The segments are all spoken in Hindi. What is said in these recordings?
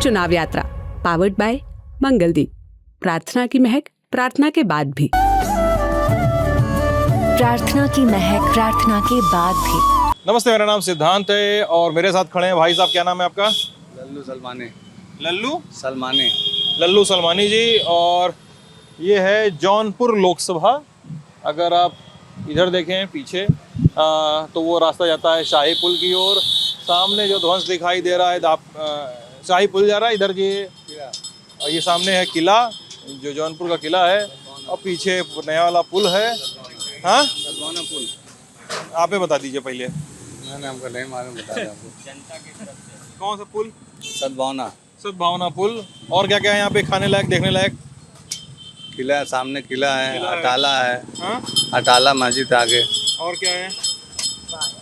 चुनाव यात्रा पावर्ड बाय मंगलदीप। प्रार्थना की महक प्रार्थना के बाद भी। प्रार्थना की महक प्रार्थना के बाद भी। नमस्ते, मेरा नाम सिद्धांत है और मेरे साथ खड़े हैं भाई साहब। क्या नाम है आपका? लल्लू सलमानी। लल्लू सलमानी। लल्लू सलमानी जी। और ये है जौनपुर लोकसभा। अगर आप इधर देखें पीछे तो वो रास्ता जाता है शाही पुल की ओर। सामने जो ध्वंस दिखाई दे रहा है शाही पुल जा रहा है इधर। ये सामने है किला, जो जौनपुर का किला है, और पीछे नया वाला पुल है। हाँ, सद्भावना पुल। आप ही बता दीजिए पहले। मैंने हमको नहीं मालूम, बता दें आपको। कौन सा पुल? सद्भावना। सद्भावना पुल। और क्या क्या है यहाँ पे खाने लायक, देखने लायक? किला है, सामने किला है, अटाला है। हाँ? अटाला मस्जिद आगे। और क्या है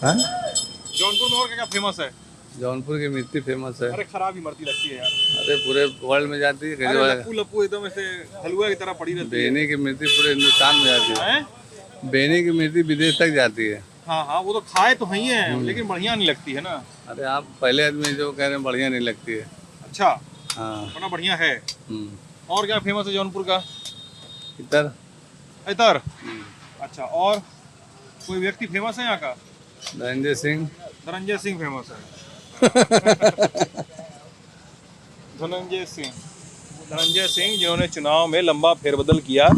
हाँ? जौनपुर में? और क्या क्या फेमस है? जौनपुर की मिर्ची फेमस है। अरे खराब ही मरती लगती है यार। अरे पूरे वर्ल्ड में जाती है। अरे लप्पू लप्पू एकदम ऐसे हलवा की तरह पड़ी रहती है। बेनी की मिर्ची पूरे हिंदुस्तान में जाती है। बेनी की मिर्ची विदेश तक जाती है। हाँ हाँ, वो तो खाए तो ही है, लेकिन बढ़िया नहीं लगती है ना। अरे आप पहले आदमी जो कह रहे हैं बढ़िया नहीं लगती है। अच्छा, हाँ। वरना बढ़िया है। और क्या फेमस है जौनपुर का? इधर इतर। अच्छा, और कोई व्यक्ति फेमस है यहाँ का? धनंजय सिंह। धनंजय सिंह फेमस है। धनंजय सिंह जिन्होंने चुनाव में लंबा फेरबदल किया।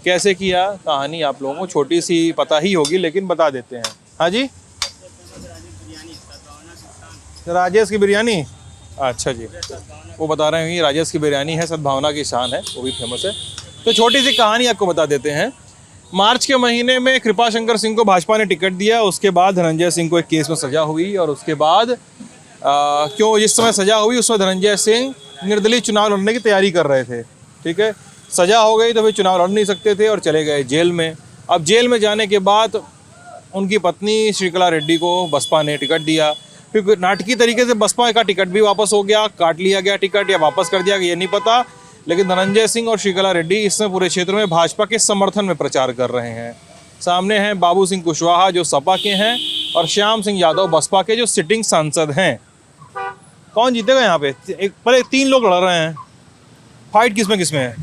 कैसे किया, कहानी आप लोगों को छोटी सी पता ही होगी, लेकिन बता देते हैं। हाँ जी, राजेश की बिरयानी। अच्छा जी, वो बता रहे हैं राजेश की बिरयानी है, सद्भावना की शान है, वो भी फेमस है। तो छोटी सी कहानी आपको बता देते हैं। मार्च के महीने में कृपाशंकर सिंह को भाजपा ने टिकट दिया। उसके बाद धनंजय सिंह को एक केस में सजा हुई, और उसके बाद क्यों जिस समय सजा हुई उस समय धनंजय सिंह निर्दलीय चुनाव लड़ने की तैयारी कर रहे थे। ठीक है, सजा हो गई तो फिर चुनाव लड़ नहीं सकते थे और चले गए जेल में। अब जेल में जाने के बाद उनकी पत्नी श्रीकला रेड्डी को बसपा ने टिकट दिया। फिर नाटकीय तरीके से बसपा का टिकट भी वापस हो गया, काट लिया गया टिकट या वापस कर दिया, ये नहीं पता। लेकिन धनंजय सिंह और श्रीकला रेड्डी इस समय पूरे क्षेत्र में भाजपा के समर्थन में प्रचार कर रहे हैं। सामने हैं बाबू सिंह कुशवाहा जो सपा के हैं, और श्याम सिंह यादव बसपा के जो सिटिंग सांसद हैं। कौन जीतेगा यहाँ पे? पर 3 लोग लड़ रहे हैं। फाइट किसमें है?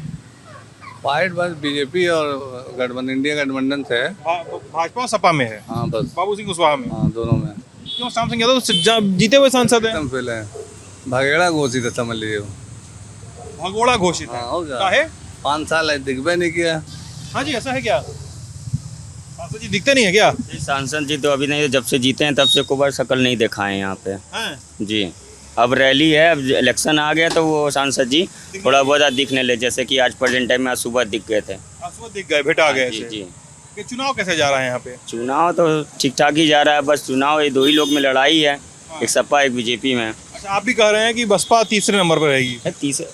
फाइट बस बीजेपी और गठबंधन, इंडिया गठबंधन से है। भाजपा और सपा में है। हाँ बस। बाबू सिंह कुशवाहा में। हाँ, दोनों में। क्यों? श्याम सिंह यादव जीते हुए सांसद हैं। एकदम फेल है, भगेड़ा घोषित है, समझ लीजिए। भगोड़ा घोषित है। हाँ, क्या है? 5 साल है, दिखबे नहीं किया। हाँ जी, ऐसा है क्या? सांसद जी दिखते नहीं है क्या? सांसद जी तो अभी नहीं, जब से जीते हैं तब से कोई बार शक्ल नहीं देखा है यहाँ पे। हैं? जी, अब रैली है, अब इलेक्शन आ गया तो वो सांसद जी थोड़ा बहुत दिखने लगे, जैसे कि आज प्रेजेंट टाइम में आज सुबह दिख गए थे। आज सुबह दिख गए, भेटा गए। जी जी। कि चुनाव कैसे जा रहा है यहाँ पे? चुनाव तो ठीक ठाक ही जा रहा है, बस चुनाव ये 2 ही लोग में लड़ाई है, एक सपा एक बीजेपी में। अच्छा, आप भी कह रहे हैं कि बसपा तीसरे नंबर पर रहेगी? तीसरे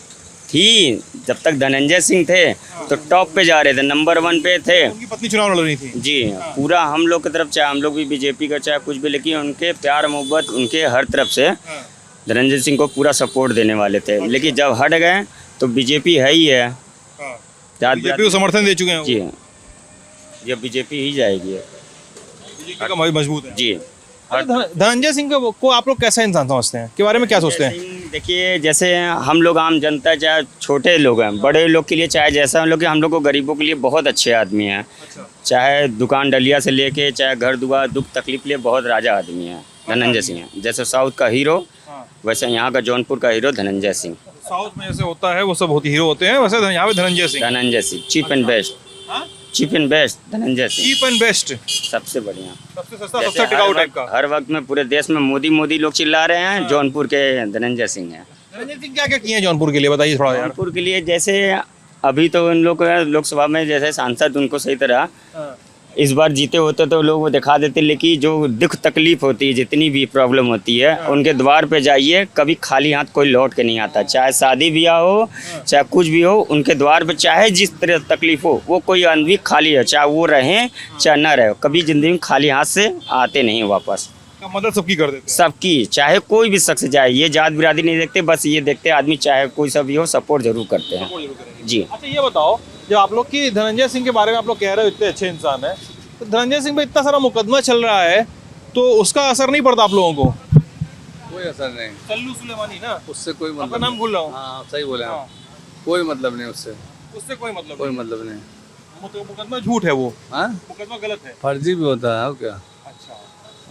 थी, जब तक धनंजय सिंह थे तो टॉप पे जा रहे थे, नंबर 1 पे थे। उनकी पत्नी चुनाव लड़ रही थी। जी, पूरा हम लोग की तरफ, चाहे हम लोग भी बीजेपी का चाहे कुछ भी, लेकिन उनके प्यार मोहब्बत उनके हर तरफ से धनंजय सिंह को पूरा सपोर्ट देने वाले थे। लेकिन जब हट गए तो बीजेपी है ही है, बीजेपी को समर्थन दे चुके हैं। जी, ये बीजेपी ही जाएगी, बीजेपी का मजबूत है। जी। धनंजय सिंह को आप लोग कैसा इंसान समझते हैं, के बारे में क्या सोचते हैं? देखिए, जैसे हम लोग आम जनता, चाहे छोटे लोग हैं, बड़े लोग के लिए, चाहे जैसा हम लोग, हम लोग को गरीबों के लिए बहुत अच्छे आदमी हैं। चाहे दुकान डलिया से लेके, चाहे घर दुआर दुख तकलीफ लिए बहुत राजा आदमी है धनंजय सिंह। जैसे साउथ का हीरो, वैसे यहाँ का जौनपुर का हीरो धनंजय सिंह। साउथ में जैसे होता है वो सब हीरो होते हैं, वैसे यहाँ पे Dhananjay Singh cheap and best. Cheap and best Dhananjay Singh. Cheap and best, सबसे बढ़िया, सबसे सस्ता, सबसे टिकाऊ टाइप का। हर वक्त में पूरे देश में मोदी लोग चिल्ला रहे हैं, जौनपुर के धनंजय सिंह हैं। धनंजय सिंह क्या क्या किए हैं जौनपुर के लिए, बताइए थोड़ा यार। जौनपुर के लिए जैसे अभी तो उन लोग लोकसभा में जैसे सांसद उनको सही तरह इस बार जीते होते तो लोग वो दिखा देते, लेकिन जो दुख तकलीफ होती है, जितनी भी प्रॉब्लम होती है, उनके द्वार पे जाइए, कभी खाली हाथ कोई लौट के नहीं आता। चाहे शादी ब्याह हो, चाहे कुछ भी हो, उनके द्वार पे चाहे जिस तरह तकलीफ हो, वो कोई आदमी खाली है, चाहे वो रहें चाहे ना रहे, कभी जिंदगी में खाली हाथ से आते नहीं वापस। मदद सबकी कर देते हैं। सबकी, चाहे कोई भी शख्स जाए, ये जात बिरादरी नहीं देखते, बस ये देखते आदमी चाहे कोई सा भी हो, सपोर्ट जरूर करते हैं। जी। अच्छा, ये बताओ, जो आप लोग की धनंजय सिंह के बारे में आप लोग कह रहे हो इतने अच्छे इंसान है, तो धनंजय सिंह पे इतना सारा मुकदमा चल रहा है, तो उसका असर नहीं पड़ता आप लोगों को? कोई असर नहीं, सल्लू सुलेमानी ना, उससे कोई आपका मतलब नाम भूल रहा हूँ। हाँ सही बोले हाँ। आप, कोई मतलब नहीं उससे, उससे कोई मतलब कोई नहीं। मतलब नहीं। मुकदमा झूठ है वो, हाँ मुकदमा गलत है। फर्जी भी होता है और क्या। अच्छा,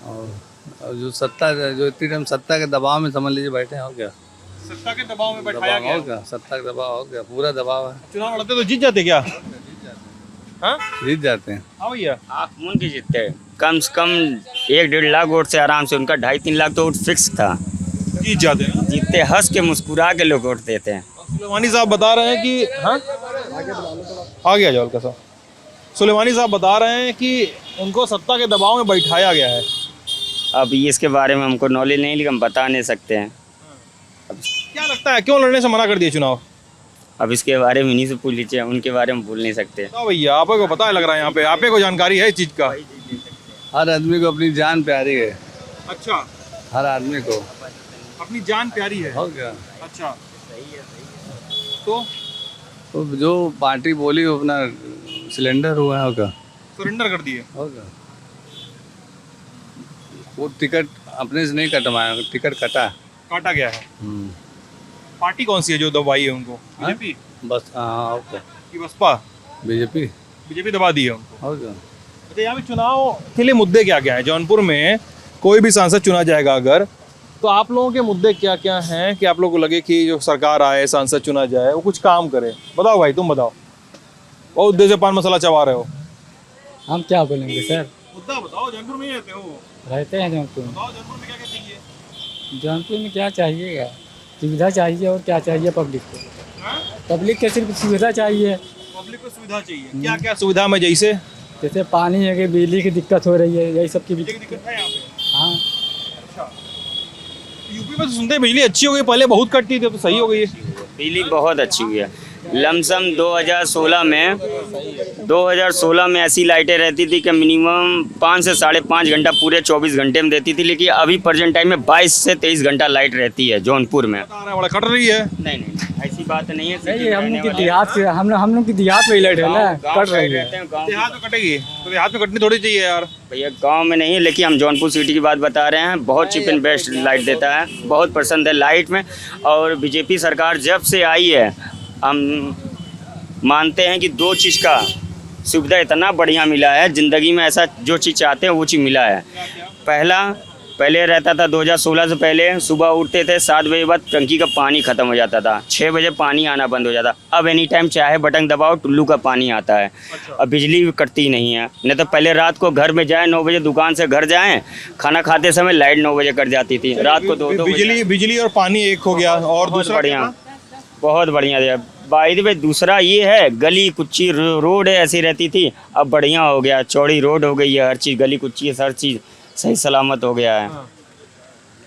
और जो सत्ता, जो इतनी टाइम सत्ता के दबाव में समझ लीजिए बैठे हैं और क्या। सत्ता के दबाव में बैठाया दबाव गया हो है। क्या, सत्ता का दबाव हो क्या, पूरा दबाव है। चुनाव लड़ते तो जीत जाते क्या? हाँ जीत जाते हैं। हाँ भैया, आप मुन की जीतते हैं, कम से कम 1-1.5 लाख वोट से आराम से, उनका 2.5-3 लाख तो वोट फिक्स था। जीत जाते हैं। जीतते हंस के मुस्कुरा के लोग वोट देते हैं। सुलेमानी साहब बता रहे हैं कि हाँ आगे आ जाओ हल्का सा। सुलेमानी साहब बता रहे हैं कि उनको सत्ता के दबाव में बैठाया गया है। अब इसके बारे में हमको नॉलेज नहीं, लेकिन हम बता नहीं सकते हैं। क्या लगता है क्यों लड़ने से मना कर दिया चुनाव? अब इसके बारे में इन्हीं से पूछ लीजिए, उनके बारे में बोल नहीं सकते। बताओ भैया, आपको पता है लग रहा है यहाँ पे, आपे को जानकारी है इस चीज का? हर आदमी को अपनी जान प्यारी है, अच्छा, हर आदमी को। अपनी जान प्यारी है। हो क्या। अच्छा, तो जो पार्टी बोली वो अपना सिलेंडर हुआ है हो क्या। सरेंडर कर दिए। हो क्या। वो टिकट अपने से नहीं कटवाया, टिकट कटा। काटा गया है। पार्टी कौन सी है जो दबाई है उनको? हाँ? बीजेपी बस हाँ हो क्या। की बसपा? बीजेपी। बीजेपी दबा दी है उनको। हो क्या। अच्छा, यहाँ पे चुनाव के लिए मुद्दे क्या क्या है? जौनपुर में कोई भी सांसद चुना जाएगा अगर, तो आप लोगों के मुद्दे क्या क्या हैं कि आप लोगों को लगे कि जो सरकार आए, सांसद चुना जाए, वो कुछ काम करे? बताओ भाई, तुम बताओ। बहुत देर से पान मसाला चबा रहे हो। हम क्या बोलेंगे सर, मुद्दा बताओ, जौनपुर में ही रहते हो। रहते हैं जौनपुर में। बताओ जौनपुर में क्या क्या चाहिए? जौनपुर में क्या चाहिएगा, सुविधा चाहिए और क्या चाहिए पब्लिक को। हाँ? पब्लिक के सिर्फ सुविधा चाहिए, पब्लिक को सुविधा चाहिए। क्या क्या सुविधा में? जैसे जैसे पानी है कि बिजली की दिक्कत हो रही है, यही सब की भी। दिक्कत है यहाँ पे। हाँ अच्छा, यूपी में तो सुनते हैं बिजली अच्छी हो गई, पहले बहुत कटती थी, तो सही हो गई है। बिजली बहुत अच्छी हुई है। लमसम 2016 में ऐसी लाइटें रहती थी कि मिनिमम 5 से 5.5 घंटा पूरे 24 घंटे में देती थी, लेकिन अभी प्रेजेंट टाइम में 22 से 23 घंटा लाइट रहती है जौनपुर में। बता रहे हैं, बड़ा कट रही है। नहीं ऐसी बात नहीं है। नहीं, हम लोग की देहात से हम लोग की देहात में लाइट है ना, कट रही है। देहात में कटेगी तो देहात में कटनी थोड़ी चाहिए यार। भैया गांव में नहीं, लेकिन हम जौनपुर सिटी की बात बता रहे हैं। बहुत चीप एंड बेस्ट लाइट देता है, बहुत पसंद है लाइट में। और बीजेपी सरकार जब से आई है, हम मानते हैं कि 2 चीज़ का सुविधा इतना बढ़िया मिला है, ज़िंदगी में ऐसा जो चीज़ चाहते हैं वो चीज़ मिला है। पहले रहता था 2016 से पहले सुबह उठते थे 7 बजे बाद टंकी का पानी ख़त्म हो जाता था, 6 बजे पानी आना बंद हो जाता। अब एनी टाइम चाहे बटन दबाओ टुल्लू का पानी आता है। अब बिजली भी कटती नहीं है। नहीं तो पहले रात को घर में जाएँ 9 बजे, दुकान से घर जाएँ, खाना खाते समय लाइट 9 बजे कट जाती थी, रात को 2-2 बजे। बिजली और पानी एक हो गया। और बहुत दूसरा बढ़िया, बहुत बढ़िया दिया। बाय द वे दूसरा ये है, गली कुच्ची रोड है ऐसी रहती थी, अब बढ़िया हो गया, चौड़ी रोड हो गई है, हर चीज़ गली कुच्ची है, हर चीज़ सही सलामत हो गया है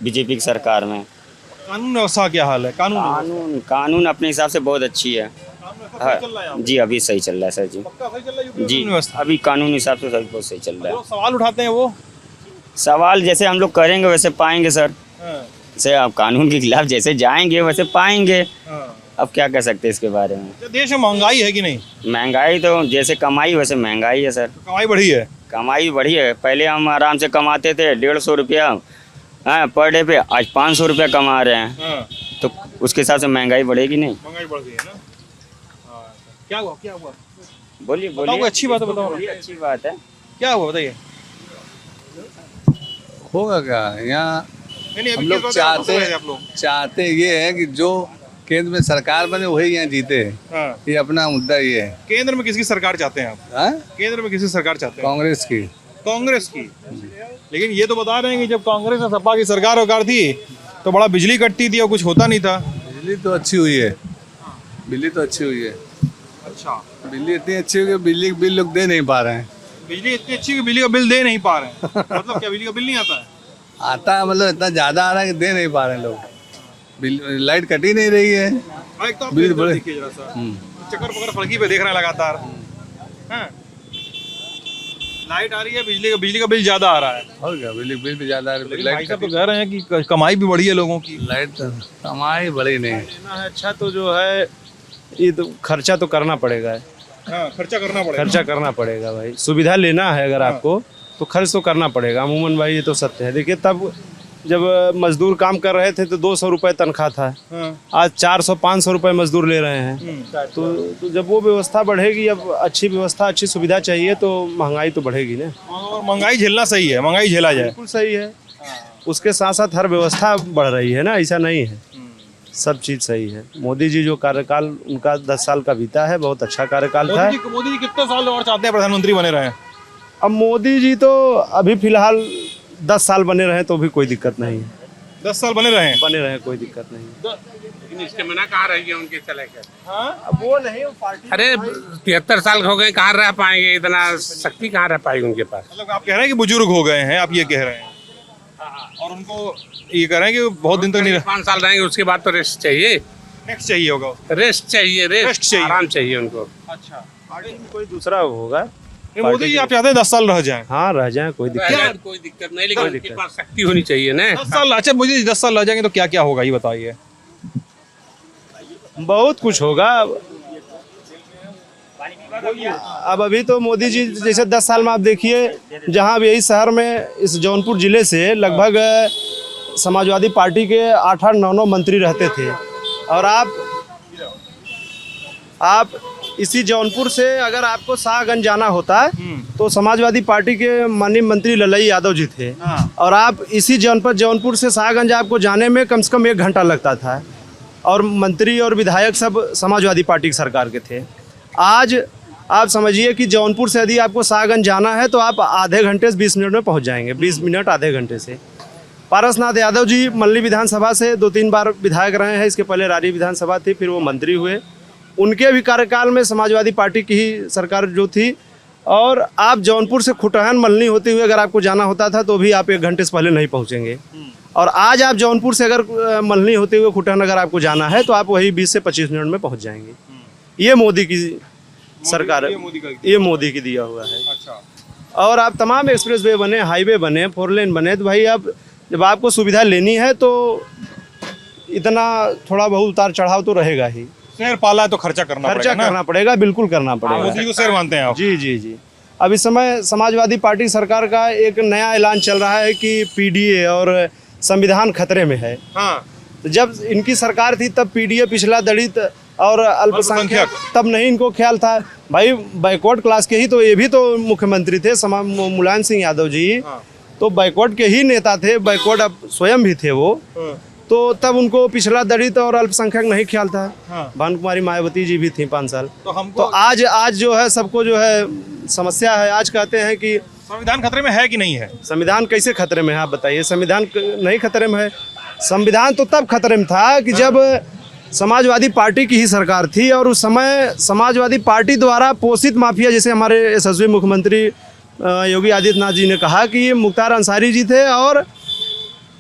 बीजेपी की सरकार में। कानून व्यवस्था क्या हाल है? कानून अपने हिसाब से बहुत अच्छी है। जी अभी सही चल रहा है सर जी। जी अभी कानून हिसाब से सही बहुत सही चल रहा है। सवाल उठाते हैं वो सवाल जैसे हम लोग करेंगे वैसे पाएंगे सर। जैसे आप कानून के खिलाफ जैसे जाएंगे वैसे पाएंगे। अब क्या कह सकते हैं इसके बारे में। देश में महंगाई है कि नहीं? महंगाई तो जैसे कमाई वैसे महंगाई है सर। कमाई बढ़ी है? कमाई बढ़ी है। पहले हम आराम से कमाते थे 150 रुपया पर डे पे, आज 500 रुपया कमा रहे हैं। तो उसके हिसाब से महंगाई बढ़ेगी नहीं? महंगाई बढ़ गई है ना। क्या हुआ? बोलिए बताओ, अच्छी बात है, बताओ। अच्छी बात है। क्या हुआ बताइए। होगा क्या यहाँ, नहीं, हम लोग चाहते ये है कि जो केंद्र में सरकार बने वही यहाँ जीते। ये अपना मुद्दा ये है। केंद्र में किसकी सरकार चाहते हैं आप? केंद्र में किसकी सरकार चाहते हैं? कांग्रेस की। लेकिन ये तो बता रहे हैं कि जब कांग्रेस और सपा की सरकार थी तो बड़ा बिजली कटती थी और कुछ होता नहीं था। बिजली तो अच्छी हुई है। अच्छा, बिजली इतनी अच्छी हुई है, बिजली का बिल लोग दे नहीं पा रहे हैं। बिजली इतनी अच्छी कि बिजली का बिल दे नहीं पा रहे हैं। मतलब क्या बिजली का बिल नहीं आता है? आता है, मतलब इतना ज्यादा आ रहा है कि दे नहीं पा रहे हैं लोग। लाइट कटी नहीं रही है। एक तो आप बिल इधर देखिए जरा सा, चक्कर पकड़ फड़की पे देख रहे हैं लगातार। लाइट आ रही है, बिजली का बिल ज्यादा आ रहा है। और क्या, बिजली बिल भी ज्यादा आ रहा है। भाई लाइट साहब तो कह रहे हैं कि कमाई भी बढ़ी है लोगों की। लाइट तो कमाई बढ़ी नहीं। अच्छा तो जो है ये तो खर्चा तो करना पड़ेगा। खर्चा करना पड़ेगा भाई। सुविधा लेना है अगर आपको तो खर्च तो करना पड़ेगा अमूमन भाई, ये तो सत्य है। देखिए तब जब मजदूर काम कर रहे थे तो 200 रुपये तनख्वाह था। आज 400-500 रुपये मजदूर ले रहे हैं। तो जब वो व्यवस्था बढ़ेगी, अब अच्छी व्यवस्था, अच्छी सुविधा चाहिए तो महंगाई तो बढ़ेगी ना। और महंगाई झेलना सही है, महंगाई झेला जाए। बिल्कुल सही है। उसके साथ साथ हर व्यवस्था बढ़ रही है ना, ऐसा नहीं है। सब चीज़ सही है। मोदी जी जो कार्यकाल उनका 10 साल का बीता है, बहुत अच्छा कार्यकाल था। मोदी जी कितने साल और चाहते हैं प्रधानमंत्री बने रहे? अब मोदी जी तो अभी फिलहाल 10 साल बने रहे तो भी कोई दिक्कत नहीं है। 10 साल बने रहे? बने रहे, कोई दिक्कत नहीं। इसके मना कहाँ रहेगी उनके चले कर? अब वो नहीं, पार्टी अरे 73 साल हो गए, कहाँ रह पाएंगे? इतना शक्ति कहाँ रह पाएगी उनके पास? मतलब आप कह रहे हैं कि बुजुर्ग हो गए हैं, आप ये कह रहे हैं, और उनको ये कह रहे हैं कि बहुत दिन तक नहीं 5 साल रहेंगे, उसके बाद तो रेस्ट चाहिए। नेक्स्ट चाहिए होगा, रेस्ट चाहिए, रेस्ट चाहिए, आराम चाहिए उनको। अच्छा, आगे कोई दूसरा होगा। मोदी जी आप चाहते हैं 10 साल रह जाएं? हाँ, रह जाए, कोई दिक्कत कोई दिक्कत नहीं, लेकिन उनके पास शक्ति होनी चाहिए ना। 10 साल। अच्छा, मुझे 10 साल रह जाएंगे तो क्या क्या होगा ये बताइए। बहुत कुछ होगा। अब अभी तो मोदी जी जैसे 10 साल में आप देखिए, जहाँ अब यही शहर में इस जौनपुर जिले से लगभग समाजवादी पार्टी के 8-8, 9-9 मंत्री रहते थे। और आप इसी जौनपुर से अगर आपको शाहगंज जाना होता तो समाजवादी पार्टी के माननीय मंत्री ललई यादव जी थे। और आप इसी जौनपुर से शाहगंज आपको जाने में कम से कम 1 घंटा लगता था। और मंत्री और विधायक सब समाजवादी पार्टी की सरकार के थे। आज आप समझिए कि जौनपुर से यदि आपको शाहगंज जाना है तो आप आधे घंटे से 20 मिनट में पहुंच जाएंगे। 20 मिनट आधे घंटे से। पारसनाथ यादव जी मल्ली विधानसभा से 2-3 बार विधायक रहे हैं। इसके पहले रारी विधानसभा थी, फिर वो मंत्री हुए। उनके भी कार्यकाल में समाजवादी पार्टी की ही सरकार जो थी। और आप जौनपुर से खुटहन मल्ली होते हुए अगर आपको जाना होता था तो भी आप 1 घंटे से पहले नहीं पहुँचेंगे। और आज आप जौनपुर से अगर मल्ली होते हुए खुटहन अगर आपको जाना है तो आप वही 20 से 25 मिनट में पहुँच जाएंगे। ये मोदी की सरकार है, ये मोदी की दिया हुआ है। अच्छा। और आप तमाम एक्सप्रेस वे बने, हाईवे बने, 4 लेन बने, तो भाई अब जब आपको सुविधा लेनी है तो इतना थोड़ा बहुत उतार चढ़ाव तो रहेगा ही। शेर पाला है तो खर्चा करना पड़ेगा, बिल्कुल करना पड़ेगा। मोदी को शेर मानते हैं आप? जी जी जी। अब इस समय समाजवादी पार्टी सरकार का एक नया ऐलान चल रहा है कि पीडीए और संविधान खतरे में है। हाँ। तो जब इनकी सरकार थी तब पीडीए, पिछड़ा दलित और अल्पसंख्यक, तब नहीं इनको ख्याल था। भाई बैकवर्ड क्लास के ही तो ये भी तो मुख्यमंत्री थे, मुलायम सिंह यादव जी। हाँ। तो बैकवर्ड के ही नेता थे, बैकवर्ड अब स्वयं भी थे वो। तो तब उनको पिछड़ा दलित और अल्पसंख्यक नहीं ख्याल था। हाँ। भानुकुमारी मायावती जी भी थी 5 साल। तो आज जो है सबको जो है समस्या है। आज कहते हैं कि संविधान खतरे में है कि नहीं है? संविधान कैसे खतरे में है आप बताइए? संविधान नहीं खतरे में है। संविधान तो तब खतरे में था कि जब समाजवादी पार्टी की ही सरकार थी। और उस समय समाजवादी पार्टी द्वारा पोषित माफिया, जैसे हमारे यशस्वी मुख्यमंत्री योगी आदित्यनाथ जी ने कहा कि ये मुख्तार अंसारी जी थे। और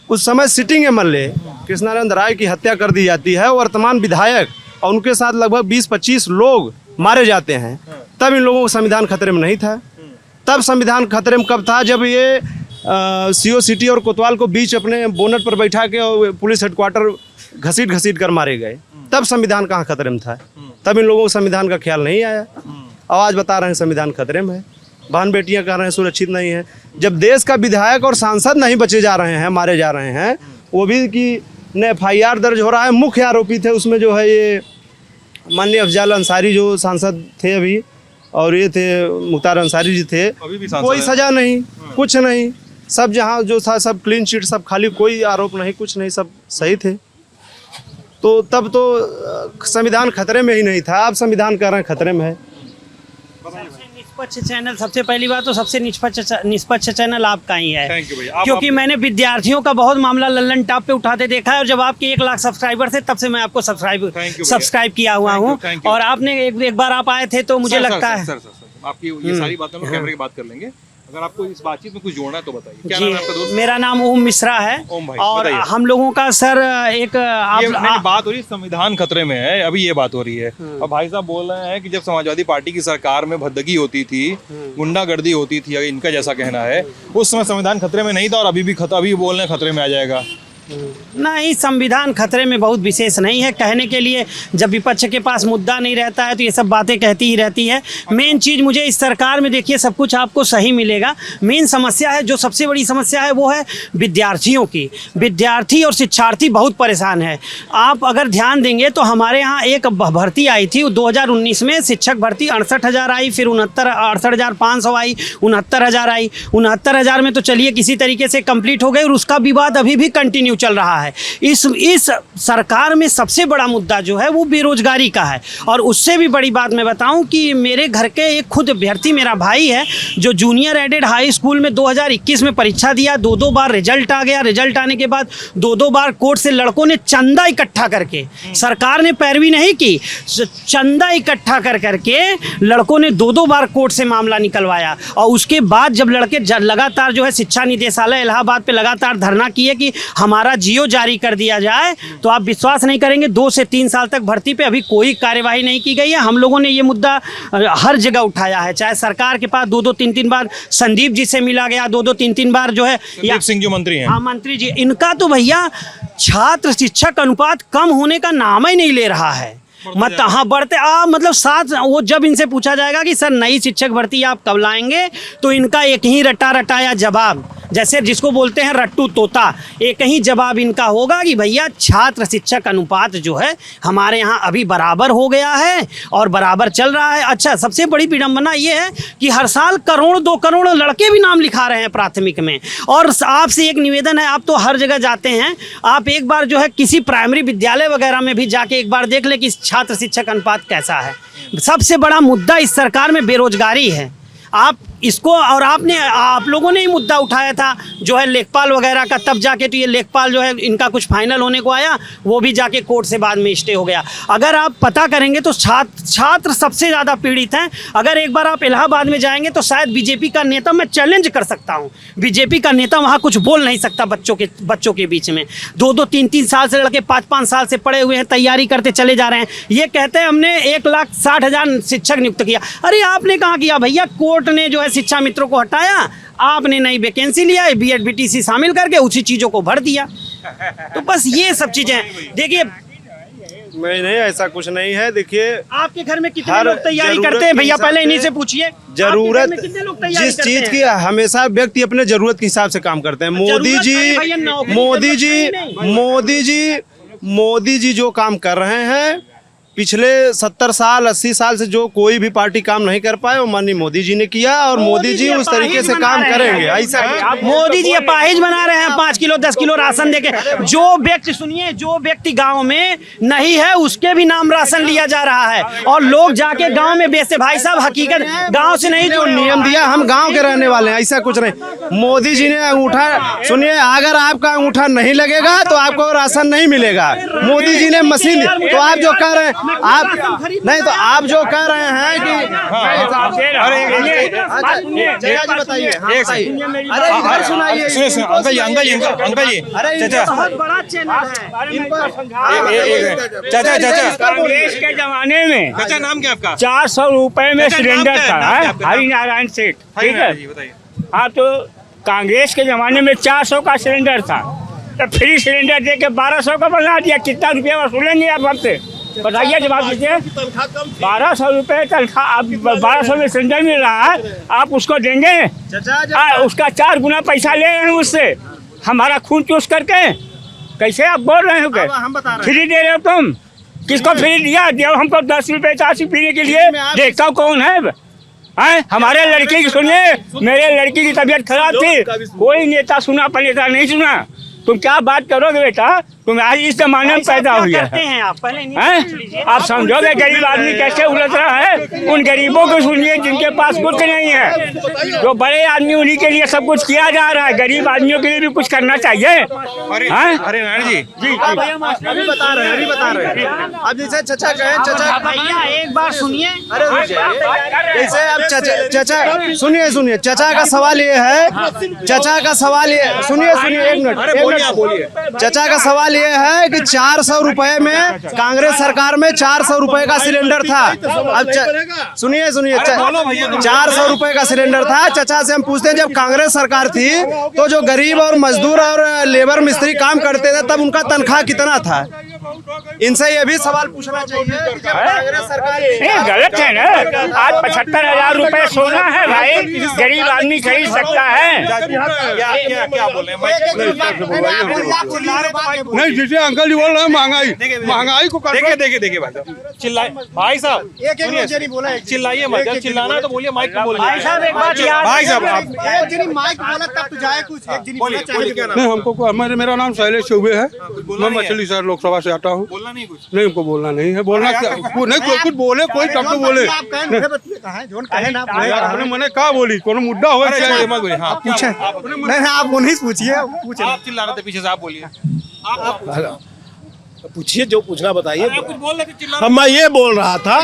उस समय सिटिंग एमएलए कृष्णानंद राय की हत्या कर दी जाती है। वर्तमान विधायक और उनके साथ लगभग 20-25 लोग मारे जाते हैं। तब इन लोगों को संविधान खतरे में नहीं था। तब संविधान खतरे में कब था? जब ये सीओ सिटी और कोतवाल को बीच अपने बोनट पर बैठा के और पुलिस हेडक्वार्टर घसीट कर मारे गए। तब संविधान कहाँ खतरे में था? तब इन लोगों को संविधान का ख्याल नहीं आया। आज बता रहे हैं संविधान खतरे में है। बहन बेटियां कह रहे हैं सुरक्षित नहीं है। जब देश का विधायक और सांसद नहीं बचे जा रहे हैं, मारे जा रहे हैं, वो भी कि FIR दर्ज हो रहा है। मुख्य आरोपी थे उसमें जो है ये माननीय अफजाल अंसारी जो सांसद थे अभी, और ये थे मुख्तार अंसारी जी थे। कोई सजा नहीं, कुछ नहीं। सब जहाँ जो था सब क्लीन चिट, सब खाली, कोई आरोप नहीं, कुछ नहीं, सब सही थे। तो तब तो संविधान खतरे में ही नहीं था। अब संविधान कह रहे हैं खतरे में है। निष्पक्ष चैनल, सबसे पहली बात तो सबसे निष्पक्ष चैनल आपका ही है। थैंक यू भैया। क्योंकि मैंने विद्यार्थियों का बहुत मामला लल्लन टॉप पे उठाते देखा है। और जब आपके 1 लाख सब्सक्राइबर थे तब से मैं आपको सब्सक्राइब किया हुआ हूँ। और आपने एक बार आप आए थे तो मुझे लगता है सर आपकी ये सारी बातें हम कैमरे की बात कर लेंगे। अगर आपको इस बातचीत में कुछ जोड़ना है तो बताइए। क्या नाम है आपका दोस्त? मेरा नाम ओम मिश्रा है। ओम भाई, और बताइए। हम लोगों का सर एक बात हो रही है, संविधान खतरे में है, अभी ये बात हो रही है। और भाई साहब बोल रहे हैं कि जब समाजवादी पार्टी की सरकार में भद्दगी होती थी, गुंडागर्दी होती थी, इनका जैसा कहना है, उस समय संविधान खतरे में नहीं था और अभी भी अभी बोल रहे हैं खतरे में आ जाएगा। नहीं, संविधान खतरे में बहुत विशेष नहीं है कहने के लिए। जब विपक्ष के पास मुद्दा नहीं रहता है तो ये सब बातें कहती ही रहती है। मेन चीज़ मुझे इस सरकार में देखिए सब कुछ आपको सही मिलेगा। मेन समस्या है, जो सबसे बड़ी समस्या है वो है विद्यार्थियों की। विद्यार्थी और शिक्षार्थी बहुत परेशान है। आप अगर ध्यान देंगे तो हमारे यहाँ एक भर्ती आई थी 2019 में, शिक्षक भर्ती 68,000 आई, फिर 68,500 आई, 69,000 आई। 69,000 में तो चलिए किसी तरीके से कंप्लीट हो गई और उसका विवाद अभी भी कंटिन्यू चल रहा है। इस सरकार में सबसे बड़ा मुद्दा जो है वो बेरोजगारी का है। और उससे भी बड़ी बात मैं बताऊं कि मेरे घर के एक खुद अभ्यर्थी मेरा भाई है जो जूनियर एडेड हाई स्कूल में 2021 में परीक्षा दिया, 2 बार रिजल्ट आ गया। रिजल्ट आने के बाद 2 बार कोर्ट से लड़कों ने चंदा इकट्ठा करके, सरकार ने पैरवी नहीं की, चंदा इकट्ठा करके लड़कों ने 2 बार कोर्ट से मामला निकलवाया। और उसके बाद जब लड़के लगातार जो है शिक्षा निदेशालय इलाहाबाद पे लगातार धरना किए कि हमारा जियो जारी कर दिया जाए, तो आप विश्वास नहीं करेंगे 2 से 3 साल तक भर्ती पे अभी कोई कार्यवाही नहीं की गई है। हम लोगों ने ये मुद्दा हर जगह उठाया है, चाहे सरकार के पास 2-2, 3-3 बार संदीप जी से मिला गया, 2-2, 3-3 बार जो है सिंह जो मंत्री हैं, हाँ मंत्री जी, इनका तो भैया छात्र शिक्षक अनुपात कम होने का नाम ही नहीं ले रहा है। हाँ बढ़ते मतलब साथ वो जब इनसे पूछा जाएगा कि सर नई शिक्षक भर्ती आप कब लाएंगे, तो इनका एक ही रटाया जवाब, जैसे जिसको बोलते हैं रट्टू तोता, एक ही जवाब इनका होगा कि भैया छात्र शिक्षक अनुपात जो है हमारे यहाँ अभी बराबर हो गया है और बराबर चल रहा है। अच्छा, सबसे बड़ी विडंबना ये है कि हर साल 1-2 करोड़ लड़के भी नाम लिखा रहे हैं प्राथमिक में। और आपसे एक निवेदन है, आप तो हर जगह जाते हैं, आप एक बार जो है किसी प्राइमरी विद्यालय वगैरह में भी जाके एक बार देख ले कि छात्र शिक्षक अनुपात कैसा है। सबसे बड़ा मुद्दा इस सरकार में बेरोजगारी है। आप इसको, और आप लोगों ने ही मुद्दा उठाया था जो है लेखपाल वगैरह का, तब जाके तो ये लेखपाल जो है इनका कुछ फाइनल होने को आया, वो भी जाके कोर्ट से बाद में स्टे हो गया। अगर आप पता करेंगे तो छात्र सबसे ज़्यादा पीड़ित हैं। अगर एक बार आप इलाहाबाद में जाएंगे तो शायद बीजेपी का नेता, मैं चैलेंज कर सकता हूँ, बीजेपी का नेता वहाँ कुछ बोल नहीं सकता बच्चों के बीच में। 2-2, 3-3 साल से लड़के 5-5 साल से पढ़े हुए हैं, तैयारी करते चले जा रहे हैं। ये कहते हैं हमने 1,60,000 शिक्षक नियुक्त किया। अरे आपने कहाँ किया भैया? कोर्ट ने जो है शिक्षा मित्रों को हटाया, आपने नई वैकेंसी लिया, बीएड बीटीसी शामिल करके उसी चीजों को भर दिया। तो बस ये सब चीजें देखिए। नहीं, ऐसा कुछ नहीं है। देखिए, आपके घर में कितने लोग तैयारी करते हैं भैया? पहले इन्हीं से पूछिए। जरूरत जिस चीज की हमेशा व्यक्ति अपने जरूरत के हिसाब से काम करते हैं। मोदी जी जो काम कर रहे हैं पिछले 70 साल 80 साल से, जो कोई भी पार्टी काम नहीं कर पाए वो माननीय मोदी जी ने किया, और मोदी जी उस तरीके से काम करेंगे। ऐसा मोदी जी अपाहिज बना रहे हैं, 5 किलो 10 किलो राशन देके। जो व्यक्ति, सुनिए, जो व्यक्ति गांव में नहीं है उसके भी नाम राशन लिया जा रहा है और लोग जाके गांव में बेचते। भाई साहब, हकीकत गांव से नहीं, जो नियम दिया, हम गाँव के रहने वाले हैं, ऐसा कुछ नहीं। मोदी जी ने अंगूठा, सुनिए, अगर आपका अंगूठा नहीं लगेगा तो आपको राशन नहीं मिलेगा। मोदी जी ने मशीन, तो आप जो कह रहे हैं, आप नहीं, तो आप जो कह रहे हैं कि बताइए, अरे सुनाइए, अंकल जी, बहुत बड़ा चैनल है। चाचा कांग्रेस के जमाने में चाचा, नाम क्या आपका? 400 रुपए में सिलेंडर था, हरिनारायण सेठ, ठीक है। हाँ, तो कांग्रेस के जमाने में 400 का सिलेंडर था, तो फ्री सिलेंडर दे के 1200 का बना दिया। कितना रुपया वसूलेंगे आप हमसे? बताइए, जवाब दीजिए। 1200 रुपये तनख्वाह, आप 1200 में सिलेंडर मिल रहा है, आप उसको देंगे? उसका 4 गुना पैसा ले रहे हैं उससे, हमारा खून चूस करके। कैसे आप बोल रहे हो? फ्री दे रहे हो तुम? किसको फ्री दिया? दिया हमको 10 रुपये चाची पीने के लिए। देखता हूँ कौन है। हमारे लड़के की, सुनिए, मेरे लड़की की तबीयत खराब थी, कोई नेता सुना, पर नेता नहीं सुना। तुम क्या बात करोगे बेटा? तुम आज इस जमाने में पैदा हुई है, आप समझोगे गरीब आदमी कैसे उलझ रहा है? उन गरीबों को सुनिए जिनके पास कुछ नहीं है, जो बड़े आदमी, उन्हीं के लिए सब कुछ किया जा रहा है। गरीब आदमियों के लिए भी कुछ करना चाहिए। अरे नारायण जी, अभी बता रहे हैं। अब जैसे चचा कहे, चचा भैया एक बार सुनिए, जैसे अब चचा सुनिए, चचा का सवाल ये है, सुनिए 1 मिनट, चचा का सवाल सवाल ये है कि 400 रुपए में कांग्रेस सरकार में 400 रुपए का सिलेंडर था। अब सुनिए 400 रुपए का सिलेंडर था। चचा से हम पूछते हैं, जब कांग्रेस सरकार थी तो जो गरीब और मजदूर और लेबर मिस्त्री काम करते थे तब उनका तनख्वाह कितना था? इनसे ये भी सवाल पूछना चाहिए कि जब कांग्रेस सरकार गलत है ना। आज 75,000 रुपए सोना है भाई, गरीब आदमी खरीद सकता है। क्या बोल रहे हैं? नहीं, जिसे अंकल जी बोल रहे हैं महंगाई को देखिए भाई साहब, चिल्लाए भाई साहब, चिल्लाइए मत, जब चिल्लाना है तो बोलिए, माइक पे बोलिए। भाई साहब एक बात याद भाई साहब आप नहीं, हमको मेरा नाम शैलेश चौबे है, मैं मछली शहर लोकसभा से आता हूँ। बोलना नहीं कुछ, नहीं, हमको बोलना नहीं है। बोलना क्या नहीं, कुछ बोले, कोई तब तो बोले। आपने मैंने कहा बोली, कोनो मुद्दा हो मत बोलिए। हाँ पूछे, नहीं आप उन्हीं से पूछिए। आप चिल्ला रहे थे पीछे से, आप बोलिए। पूछिए, जो पूछना बताइए। कुछ बोल रहे थे, चिल्ला मैं ये बोल रहा था,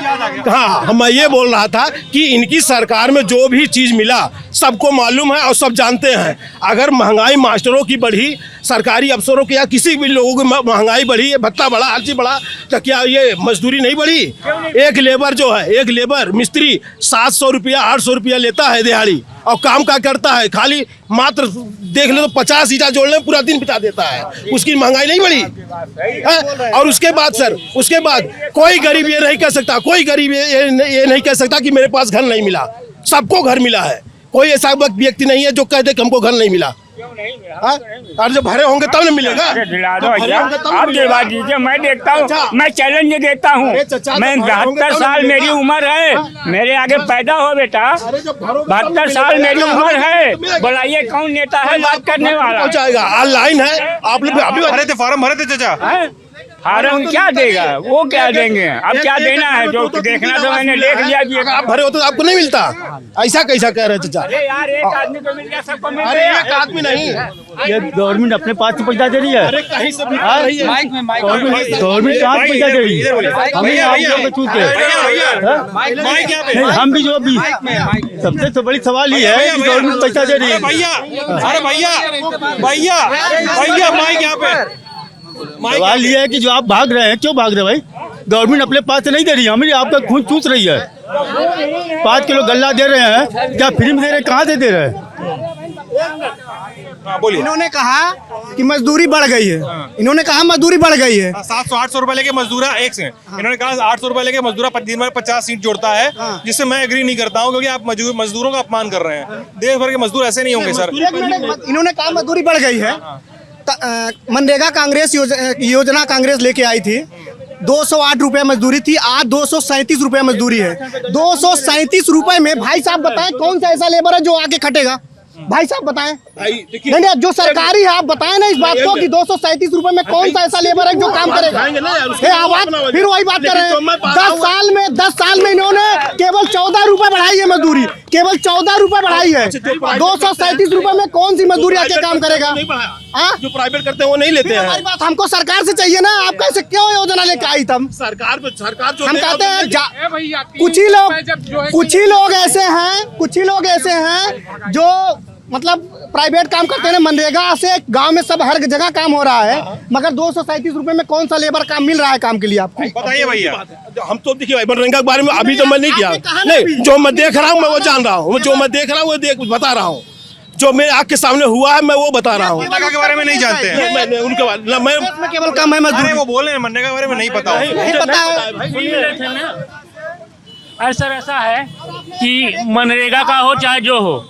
हाँ मैं ये बोल रहा था कि इनकी सरकार में जो भी चीज मिला सबको मालूम है और सब जानते हैं। अगर महंगाई मास्टरों की बढ़ी, सरकारी अफसरों की या किसी भी लोगों की महंगाई बढ़ी, भत्ता बढ़ा, हर चीज बढ़ा, तो क्या ये मजदूरी नहीं बढ़ी? एक लेबर जो है, एक लेबर मिस्त्री 700 रुपया 800 रुपया लेता है दिहाड़ी, और काम क्या करता है? खाली मात्र देख लो तो 50 ईटा जोड़ने पूरा दिन बिता देता है। उसकी महंगाई नहीं बढ़ी है? और उसके बाद सर, उसके बाद कोई गरीब ये नहीं कह सकता, कोई गरीब ये नहीं कह सकता कि मेरे पास घर नहीं मिला। सबको घर मिला है। कोई ऐसा व्यक्ति नहीं है जो कह दे कि हमको घर नहीं मिला। और जब भरे होंगे तब न मिलेगा। आप दिलवा दीजिए, मैं देखता हूँ, मैं चैलेंज देता हूँ। मैं 72 साल मेरी उम्र है, मेरे आगे पैदा हो बेटा। 72 साल मेरी उम्र है, बुलाइए कौन नेता है बात करने वाला? ऑनलाइन है, आप लोग अभी भरे थे, फॉर्म भरे थे चाचा। फार्म क्या देगा, वो क्या देंगे? अब क्या देना है? जो देखना तो मैंने देख लिया कि आप भरे हो तो आपको नहीं मिलता। ऐसा कैसा कह रहे चाचा? यार एक आदमी को मिल गया, सबको मिल अरे गया। एक आदमी नहीं, ये गवर्नमेंट अपने पास से पैसा दे रही है। अरे कहीं से भी आ रही है। गवर्नमेंट कहाँ से पैसा दे रही है? हमें आप लोगों को छूट है। नहीं, हम भी जो भी सबसे तो बड़ी सवाल ये है कि गवर्नमेंट पैसा दे रही है। अरे भैया माइक यहाँ पे। सवाल ये है कि जो आप भाग रहे हैं, क्यों भाग रहे हैं भाई? गवर्नमेंट अपने पास से नहीं दे रही है, हमें आपका खून चूस रही है। 5 किलो गल्ला दे रहे हैं, क्या फ्री में दे रहे हैं? कहाँ से दे रहे हैं? बोलिए। इन्होंने कहा कि मजदूरी बढ़ गई है। इन्होंने कहा मजदूरी बढ़ गई है। 700-800 रुपए लेके मजदूरा एक से, इन्होंने कहा 800 रुपए लेके मजदूरा दिन में 50 सीट जोड़ता है, जिससे मैं एग्री नहीं करता हूँ, क्योंकि आप मजदूरों का अपमान कर रहे हैं। देश भर के मजदूर ऐसे नहीं होंगे सर। इन्होंने कहा मजदूरी बढ़ गई है। मनरेगा कांग्रेस योजना कांग्रेस लेके आई थी, 208 रुपए मजदूरी थी, आज 237 रुपए मजदूरी है। 237 रुपए में भाई साहब बताएं कौन सा ऐसा लेबर है जो आके खटेगा? भाई साहब बताएं। नहीं, जो सरकारी है आप बताएं ना इस बात को कि 237 रुपए में कौन सा ऐसा लेबर है जो काम करेगा? फिर वही बात कर रहे हैं। 10 साल में इन्होंने केवल 14 रुपए बढ़ाई है मजदूरी, केवल 14 रुपए बढ़ाई है। 237 रुपए में कौन सी मजदूरी आके काम करेगा? जो प्राइवेट करते हैं वो नहीं लेते हैं। हमारी बात हमको सरकार से चाहिए ना। आप कैसे क्यों योजना लेके आई? तब सरकार जो हम कहते हैं कुछ ही लोग ऐसे हैं जो मतलब प्राइवेट काम करते हैं। मनरेगा से गांव में सब हर जगह काम हो रहा है, मगर 237 रुपए में कौन सा लेबर काम मिल रहा है काम के लिए आपको? बताइए भैया। हम तो देखिए मनरेगा के बारे में अभी तो मैं नहीं किया, नहीं जो मैं देख रहा हूँ मैं वो जान रहा हूँ, जो मैं देख रहा हूँ वो बता रहा हूँ, जो मेरे आँख के सामने हुआ है मैं वो बता रहा हूँ। मनरेगा के बारे में नहीं जानते हैं? मैं उनके बारे में केवल काम है मजदूरी। वो बोल रहे हैं मनरेगा के बारे में नहीं पता है। सर ऐसा है कि मनरेगा का हो चाहे जो हो,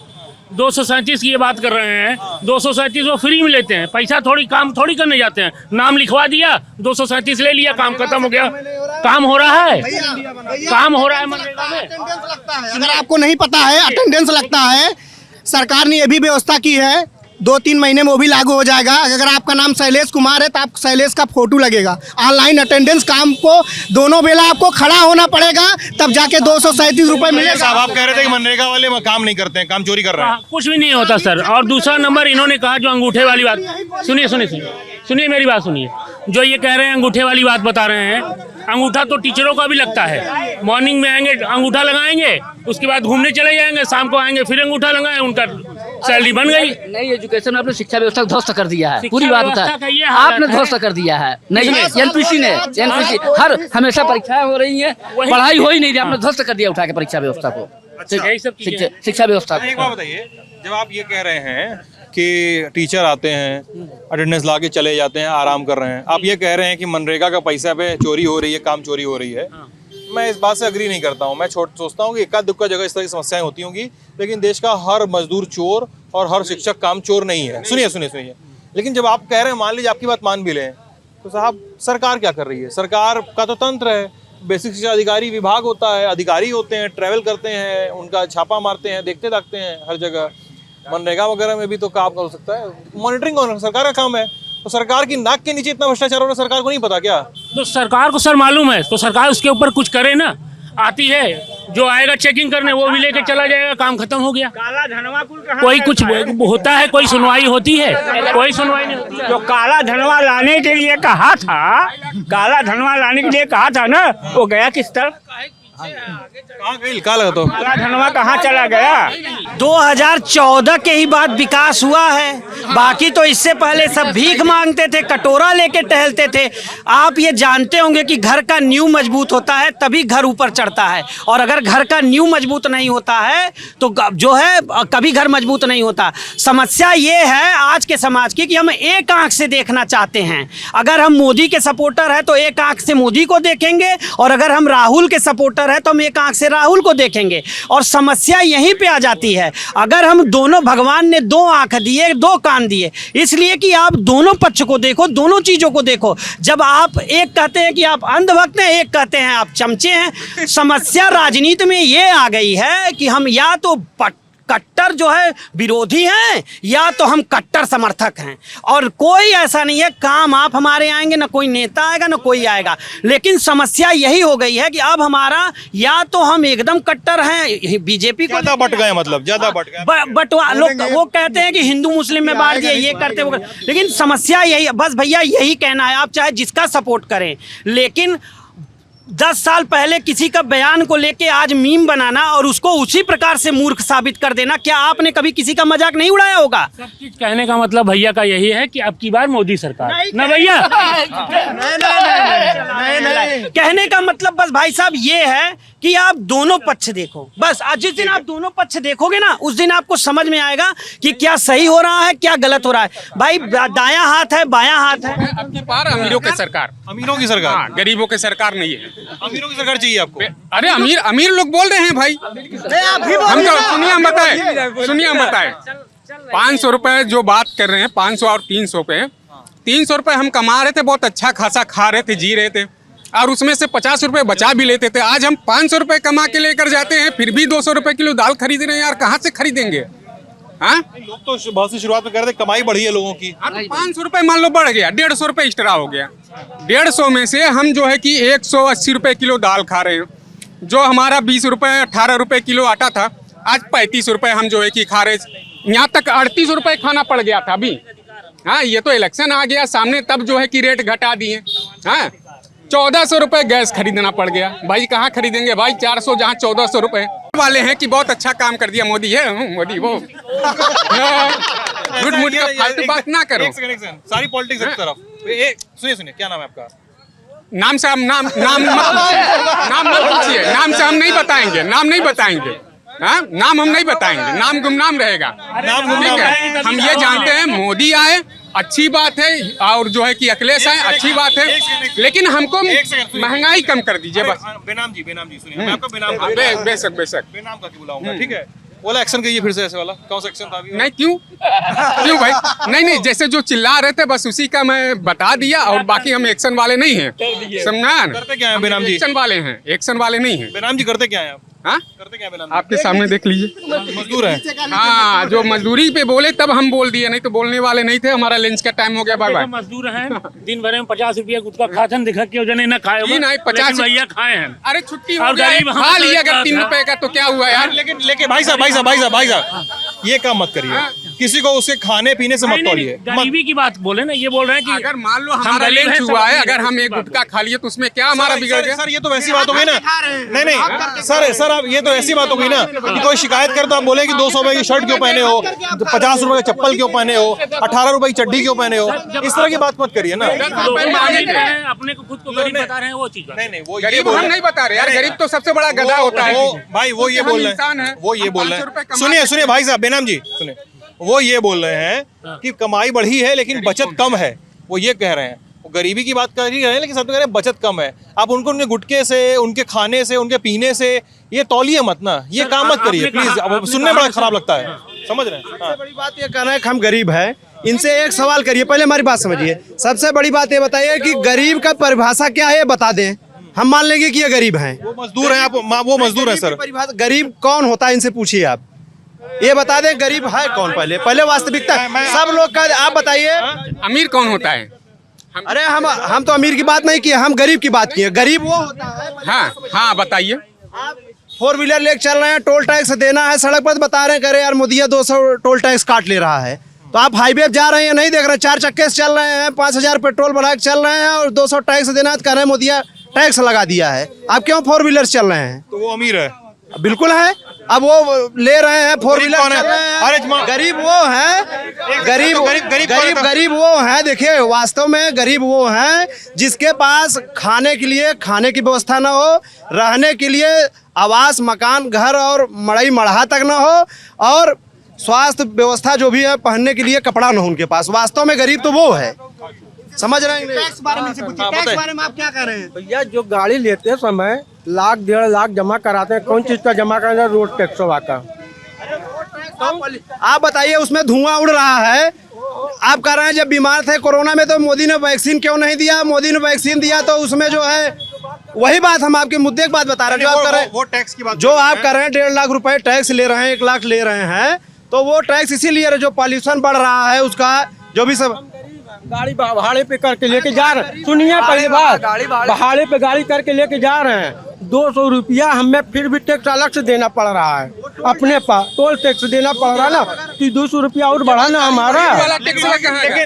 237 की ये बात कर रहे हैं। 237 वो फ्री में लेते हैं, पैसा काम थोड़ी करने जाते हैं। नाम लिखवा दिया, 237 ले लिया, काम खत्म हो गया। काम हो रहा है, काम हो रहा है मनरेगा में। अगर आपको नहीं पता है, अटेंडेंस लगता है। सरकार ने ये भी व्यवस्था की है, 2-3 महीने में वो भी लागू हो जाएगा। अगर आपका नाम शैलेश कुमार है तो आप शैलेश का फोटो लगेगा। ऑनलाइन अटेंडेंस काम को दोनों बेला आपको खड़ा होना पड़ेगा, तब जाके 237 रुपए मिलेगा। आप कह रहे थे कि मनरेगा वाले काम नहीं करते हैं, काम चोरी कर रहे हैं। कुछ भी नहीं होता सर। और दूसरा नंबर इन्होंने कहा जो अंगूठे वाली बात, सुनिए मेरी बात सुनिए। जो ये कह रहे हैं अंगूठे वाली बात बता रहे हैं, अंगूठा तो टीचरों का भी लगता है। मॉर्निंग में आएंगे अंगूठा लगाएंगे, उसके बाद घूमने चले जाएंगे, शाम को आएंगे फिर अंगूठा लगाएं, उनका सैलरी बन गई। नई एजुकेशन में आपने शिक्षा व्यवस्था को ध्वस्त कर दिया है, शिक्षा पूरी बात व्यवस्था होता का ये है, हालत आपने है। ध्वस्त कर दिया है। नहीं एनपीसी ने हर हमेशा परीक्षाएं हो रही हैं, पढ़ाई हो ही नहीं रही, आपने ध्वस्त कर दिया उठा के परीक्षा व्यवस्था को, यही सब चीजें। शिक्षा व्यवस्था एक बात बताइए, जब आप ये कह रहे हैं कि टीचर आते हैं, अटेंडेंस ला के चले जाते हैं, आराम कर रहे हैं, आप ये कह रहे हैं कि मनरेगा का पैसा पे चोरी हो रही है, काम चोरी हो रही है, मैं इस बात से अग्री नहीं करता हूँ। मैं सोचता हूँ कि इक्का दुक्का जगह इस तरह की समस्याएं होती होंगी, लेकिन देश का हर मजदूर चोर और हर शिक्षक काम चोर नहीं है। सुनिए सुनिए सुनिए, लेकिन जब आप कह रहे हैं, मान लीजिए आपकी बात मान भी लें, तो साहब सरकार क्या कर रही है? सरकार का तो तंत्र है, बेसिक शिक्षा अधिकारी विभाग होता है, अधिकारी होते हैं, ट्रैवल करते हैं, उनका छापा मारते हैं, देखते दाखते हैं हर जगह। मनरेगा वगैरह में भी तो काम हो सकता है, मॉनिटरिंग सरकार का काम है। तो सरकार की नाक के नीचे इतना भ्रष्टाचार हो रहा है, सरकार को नहीं पता क्या? तो सरकार को सर मालूम है, तो सरकार उसके ऊपर कुछ करे ना। आती है, जो आएगा चेकिंग करने वो भी लेके चला जाएगा, काम खत्म हो गया। काला धनवा कोई कुछ होता है, कोई सुनवाई होती है? कोई सुनवाई नहीं होती है। जो काला धनवा लाने के लिए कहा था, काला धनवा लाने के लिए कहा था ना, वो गया किस तरफ? कहाँ गई? कहाँ लगा? तो काला धनवा कहाँ चला गया? 2014 के ही बाद विकास हुआ है, बाकी तो इससे पहले सब भीख मांगते थे, कटोरा लेके टहलते थे। आप ये जानते होंगे कि घर का नींव मजबूत होता है तभी घर ऊपर चढ़ता है, और अगर घर का नींव मजबूत नहीं होता है तो जो है कभी घर मजबूत नहीं होता। समस्या ये है आज के समाज की कि हम एक आंख से देखना चाहते हैं। अगर हम मोदी के सपोर्टर हैं तो एक आंख से मोदी को देखेंगे, और अगर हम राहुल के सपोर्टर है तो हम एक आंख से राहुल को देखेंगे। और समस्या यहीं पे आ जाती है, अगर हम दोनों, भगवान ने दो आंख दिए, दो कान दिए, इसलिए कि आप दोनों पक्ष को देखो, दोनों चीजों को देखो। जब आप एक कहते हैं कि आप अंधभक्त हैं, एक कहते हैं आप चमचे हैं। समस्या राजनीति में ये आ गई है कि हम या तो कट्टर जो है विरोधी हैं, या तो हम कट्टर समर्थक हैं, और कोई ऐसा नहीं है काम आप हमारे आएंगे, ना कोई नेता आएगा ना कोई आएगा। लेकिन समस्या यही हो गई है कि अब हमारा या तो हम एकदम कट्टर हैं बीजेपी को, ज्यादा बट गए, मतलब ज्यादा बट गए, बटवा लोग वो कहते हैं कि हिंदू मुस्लिम में बांट दिए, ये करते वो करते। लेकिन समस्या यही है, बस भैया यही कहना है, आप चाहे जिसका सपोर्ट करें, लेकिन 10 साल पहले किसी का बयान को लेके आज मीम बनाना और उसको उसी प्रकार से मूर्ख साबित कर देना, क्या आपने कभी किसी का मजाक नहीं उड़ाया होगा? सब चीज कहने का मतलब भैया का यही है कि अब की बार मोदी सरकार ना भैया। कहने का मतलब बस भाई साहब ये है कि आप दोनों पक्ष देखो, बस आज जिस दिन आप दोनों पक्ष देखोगे ना, उस दिन आपको समझ में आएगा कि क्या सही हो रहा है, क्या गलत हो रहा है। भाई दायां हाथ है, बायां हाथ है। अब की बार अमीरों की सरकार, अमीरों की सरकार, हाँ, गरीबों की सरकार नहीं है। अमीरों की सरकार चाहिए आपको? अरे अमीर लोग बोल रहे हैं भाई, हम तो सुनिए हम बताए 500 रुपए जो बात कर रहे हैं, 500 और 300 पे, 300 रुपए हम कमा रहे थे, बहुत अच्छा खासा खा रहे थे, जी रहे थे, और उसमें से 50 रुपए बचा भी लेते थे। आज हम 500 रुपए कमा के लेकर जाते हैं, फिर भी 200 रुपए किलो दाल खरीद रहे हैं यार, कहाँ से खरीदेंगे? हाँ, लोग तो बहुत सी शुरुआत में कह रहे थे कमाई बढ़ी है लोगों की। 500 रुपए मान लो बढ़ गया, 150 रुपए एक्स्ट्रा हो गया। 150 में से हम जो है कि 180 रुपए किलो दाल खा रहे हैं, जो हमारा 20 रुपए 18 रुपए किलो आटा था, आज 35 रुपए हम जो है कि खा रहे, यहाँ तक 38 रुपए खाना पड़ गया था अभी। हाँ, ये तो इलेक्शन आ गया सामने, तब जो है कि रेट घटा दिए। हाँ, 1400 रुपए गैस खरीदना पड़ गया। भाई कहाँ खरीदेंगे भाई, 400 जहाँ 1400 रुपए वाले हैं कि बहुत अच्छा काम कर दिया मोदी है, मोदी वो गुड मूड का फालतू बात ना करो। एक सेकंड, सारी पॉलिटिक्स एक तरफ। सुनिए, क्या नाम है आपका? नाम से हम नाम मत पूछिए, नाम से हम नहीं बताएंगे, नाम नहीं बताएंगे। हाँ, नाम हम नहीं बताएंगे, नाम गुमनाम रहेगा। ठीक है, हम ये जानते हैं मोदी आए अच्छी बात है, और जो है कि अखिलेश आए अच्छी बात है, लेकिन हमको महंगाई कम कर दीजिए बस। बेनाम जी सुनिए, मैं आपको बेनाम बेशक बेनाम का बुलाऊंगा, ठीक है? बोला एक्शन कीजिए फिर से, ऐसे वाला कौन सा एक्शन था अभी? नहीं, क्यों भाई? नहीं, जैसे जो चिल्ला रहे थे बस उसी का मैं बता दिया, और बाकी हम एक्शन वाले नहीं हैं, समझा? करते क्या है बेनाम जी? एक्शन वाले हैं, एक्शन वाले नहीं हैं। बेनाम जी करते क्या है आप? हाँ, करते क्या बेनाम? आपके सामने देख लीजिए, मजदूर है। हाँ, जो मजदूरी पे बोले तब हम बोल दिए, नहीं तो बोलने वाले नहीं थे। हमारा लंच का टाइम हो गया, बाय बाय। मजदूर हैं, दिन भर में 50 रुपया गुटखा खाते दिखा के जने ना खाए, नहीं 50 भैया खाए हैं। अरे छुट्टी हो गया, खा लिया अगर 3 रुपए का तो क्या हुआ यार। लेकिन भाई साहब ये काम मत करिए। किसी को उसके खाने पीने से मत तौलिए। गरीबी की बात बोले ना, ये बोल रहे हैं कि अगर मान लो हमारा लंच हुआ है, अगर हम एक गुटखा खा लिए तो उसमें क्या हमारा बिगड़ गया? सर ये तो वैसी बात हो गई ना। नहीं सर आप ये तो ऐसी बात हो गई ना कि कोई शिकायत करे तो आप बोले कि 200 रुपए की शर्ट क्यों पहने हो, 50 रुपए का चप्पल क्यों पहने हो, 18 रुपए की चड्डी क्यों पहने हो, इस तरह की बात मत करिए ना। अपने को खुद को गरीब बता रहे हैं, वो चीज नहीं वो गरीब हम नहीं बता रहे यार, गरीब तो सबसे बड़ा गधा होता है भाई। वो ये बोल रहे हैं, वो ये बोल रहे हैं, सुनिए भाई साहब, बेनाम जी सुनिए, वो ये बोल रहे हैं कि कमाई बढ़ी है लेकिन बचत कम है। वो ये कह रहे हैं, वो गरीबी की बात कर ही रहे हैं लेकिन सब कह रहे हैं बचत कम है। आप उनको उनके गुटके से, उनके खाने से, उनके पीने से ये तौलिए मत ना, ये काम मत करिए प्लीज। अब सुनने बड़ा खराब लगता है, समझ रहे हैं। सबसे बड़ी बात ये कहना है कि हम गरीब हैं, इनसे एक सवाल करिए, पहले हमारी बात समझिए। सबसे बड़ी बात ये बताइए कि गरीब का परिभाषा क्या है, बता दें, हम मान लेंगे कि ये गरीब हैं। वो मजदूर हैं, आप वो मजदूर हैं सर। गरीब कौन होता है, इनसे पूछिए आप, ये बता दें गरीब है कौन। पहले वास्तविकता सब लोग का आप बताइए। अमीर कौन होता है? अरे हम तो अमीर की बात नहीं किए, हम गरीब की बात किए। गरीब वो होता है, हाँ बताइए। 4 व्हीलर लेके चल रहे हैं, टोल टैक्स देना है, सड़क पर बता रहे हैं, करे यार मोदी 200 टोल टैक्स काट ले रहा है। तो आप हाईवे जा रहे हैं, नहीं देख रहे, 4 चक्के से चल रहे हैं, 5000 पेट्रोल बढ़ा के चल रहे हैं और 200 टैक्स देना है, कह रहे हैं मोदी टैक्स लगा दिया है। आप क्यों 4 व्हीलर चल रहे हैं? तो वो अमीर है, बिल्कुल है। अब वो ले रहे हैं 4 व्हीलर चल रहे हैं, अरे गरीब वो है, गरीब वो है। देखिए वास्तव में गरीब वो है जिसके पास खाने के लिए खाने की व्यवस्था ना हो, रहने के लिए आवास, मकान, घर और मड़ई मढ़ा तक ना हो, और स्वास्थ्य व्यवस्था जो भी है, पहनने के लिए कपड़ा ना हो उनके पास। वास्तव में गरीब तो वो है, समझ रहे हैं। टैक्स बारे में पूछिए, टैक्स बारे में आप क्या कह रहे हैं? भैया जो गाड़ी लेते समय 1 लाख 1.5 लाख जमा कराते हैं, कौन चीज का जमा कराते हैं? रोड टैक्स का। आप बताइए, उसमें धुआं उड़ रहा है। आप कह रहे हैं जब बीमार थे कोरोना में तो मोदी ने वैक्सीन क्यों नहीं दिया? मोदी ने वैक्सीन दिया तो उसमें जो है, वही बात हम आपके मुद्दे की बात बता रहे हैं। जो आप कर रहे हैं, वो टैक्स की बात, जो आप कर रहे हैं 1.5 लाख रुपए टैक्स ले रहे हैं, 1 लाख ले रहे हैं, तो वो टैक्स इसीलिए जो पॉल्यूशन बढ़ रहा है उसका, जो भी सब गाड़ी भाड़े पे करके लेके जा रहे हैं। सुनिए पहली बात, भाड़े पे गाड़ी करके लेके जा रहे हैं, 200 रुपया हमें फिर भी टैक्स अलग से देना पड़ रहा है। अपने पास टोल टैक्स देना पड़ रहा है ना, कि 200 रुपया और बढ़ाना हमारा।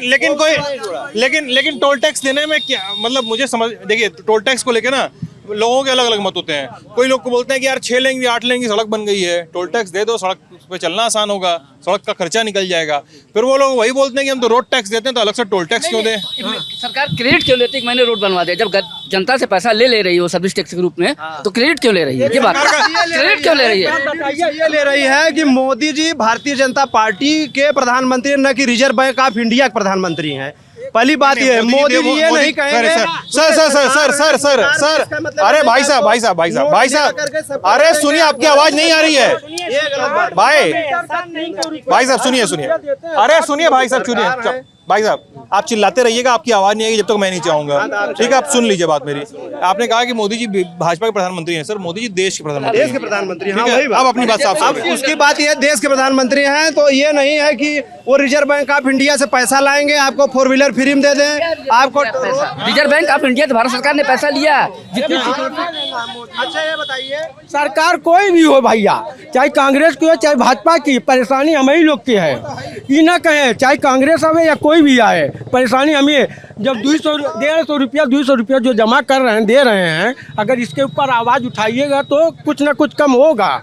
लेकिन टोल टैक्स देने में क्या मतलब, मुझे समझ, देखिए टोल टैक्स को लेके ना लोगों के अलग अलग मत होते हैं। कोई लोग को बोलते हैं कि यार 6 लेंगे 8 लेंगे, सड़क बन गई है, टोल टैक्स दे दो, सड़क पे चलना आसान होगा, सड़क का खर्चा निकल जाएगा। फिर वो लोग वही बोलते हैं कि हम तो रोड टैक्स देते हैं, तो अलग से टोल टैक्स क्यों दें? सरकार क्रेडिट क्यों लेती है कि मैंने रोड बनवा दिया? जब जनता से पैसा ले रही हो सर्विस टैक्स के रूप में, तो क्रेडिट क्यों ले रही है? ये बात क्रेडिट क्यों ले रही है? ये ले रही है कि मोदी जी भारतीय जनता पार्टी के प्रधानमंत्री, न कि रिजर्व बैंक ऑफ इंडिया के प्रधानमंत्री हैं। पहली बात ये है, मोदी जी ये नहीं कहेंगे। सर अरे भाई साहब, अरे सुनिए, आपकी आवाज नहीं आ रही है भाई साहब, सुनिए, अरे सुनिए भाई साहब, सुनिए भाई साहब, आप चिल्लाते रहिएगा, आपकी आवाज नहीं आएगी जब तक मैं नहीं चाहूंगा। ठीक है, आप सुन लीजिए बात मेरी। आपने कहा कि मोदी जी भाजपा के प्रधानमंत्री हैं। सर मोदी जी देश के प्रधानमंत्री, हाँ वही बात। अब अपनी बात साफ, उसकी बात ये, देश के प्रधानमंत्री हैं तो ये नहीं है कि वो रिजर्व बैंक ऑफ इंडिया से पैसा लाएंगे, आपको 4 व्हीलर फ्री में दे दें। आपको रिजर्व बैंक ऑफ इंडिया तो भारत सरकार ने पैसा लिया। अच्छा ये बताइए, सरकार कोई भी हो भैया, चाहे कांग्रेस की हो चाहे भाजपा की, परेशानी हम ही लोग की है। ये ना कहें चाहे कांग्रेस आवे या कोई भी आए, परेशानी हमें। जब 150 रुपया 200 रुपया जो जमा कर रहे हैं, दे रहे हैं, अगर इसके ऊपर आवाज़ उठाइएगा तो कुछ ना कुछ कम होगा।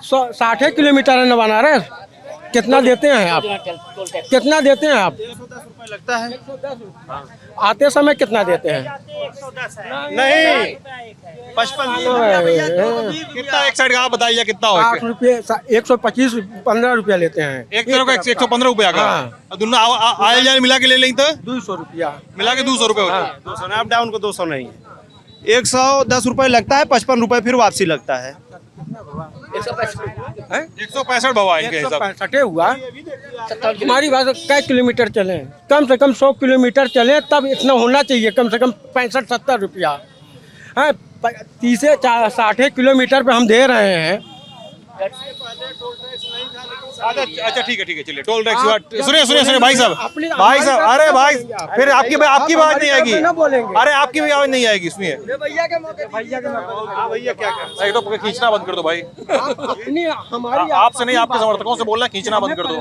60 किलोमीटर है न बनारस, कितना देते हैं आप? कितना देते हैं आप? 110 रुपये लगता है। आते समय कितना देते हैं? नहीं 55 कितना एक साइड का आप बताइए कितना हो? 8 रुपये, 125 15 रुपया लेते हैं। एक तरफ का 115 रुपया का, दोनों आए जाए मिला के ले लेंगे तो 200 रुपया मिला के 200 रुपये होता है। 200 अप डाउन को 200 नहीं है, 110 रुपये लगता है, 55 रुपये फिर वापसी लगता है। 165 भवा इनके हिसाब से। 165 हुआ। हमारी बात, कै किलोमीटर चले, कम से कम 100 किलोमीटर चले तब इतना होना चाहिए, कम से कम 65-70 रुपया है। 30 से 60 किलोमीटर पे हम दे रहे हैं। अच्छा ठीक है चलिए, टोल टैक्स सुनिए भाई साहब, अरे भाई फिर आपकी आवाज नहीं आएगी, अरे आपकी भी आवाज नहीं आएगी, सुनिए भैया क्या एक तो खींचना बंद कर दो भाई, आपसे नहीं आपके समर्थकों से बोलना खींचना बंद कर दो,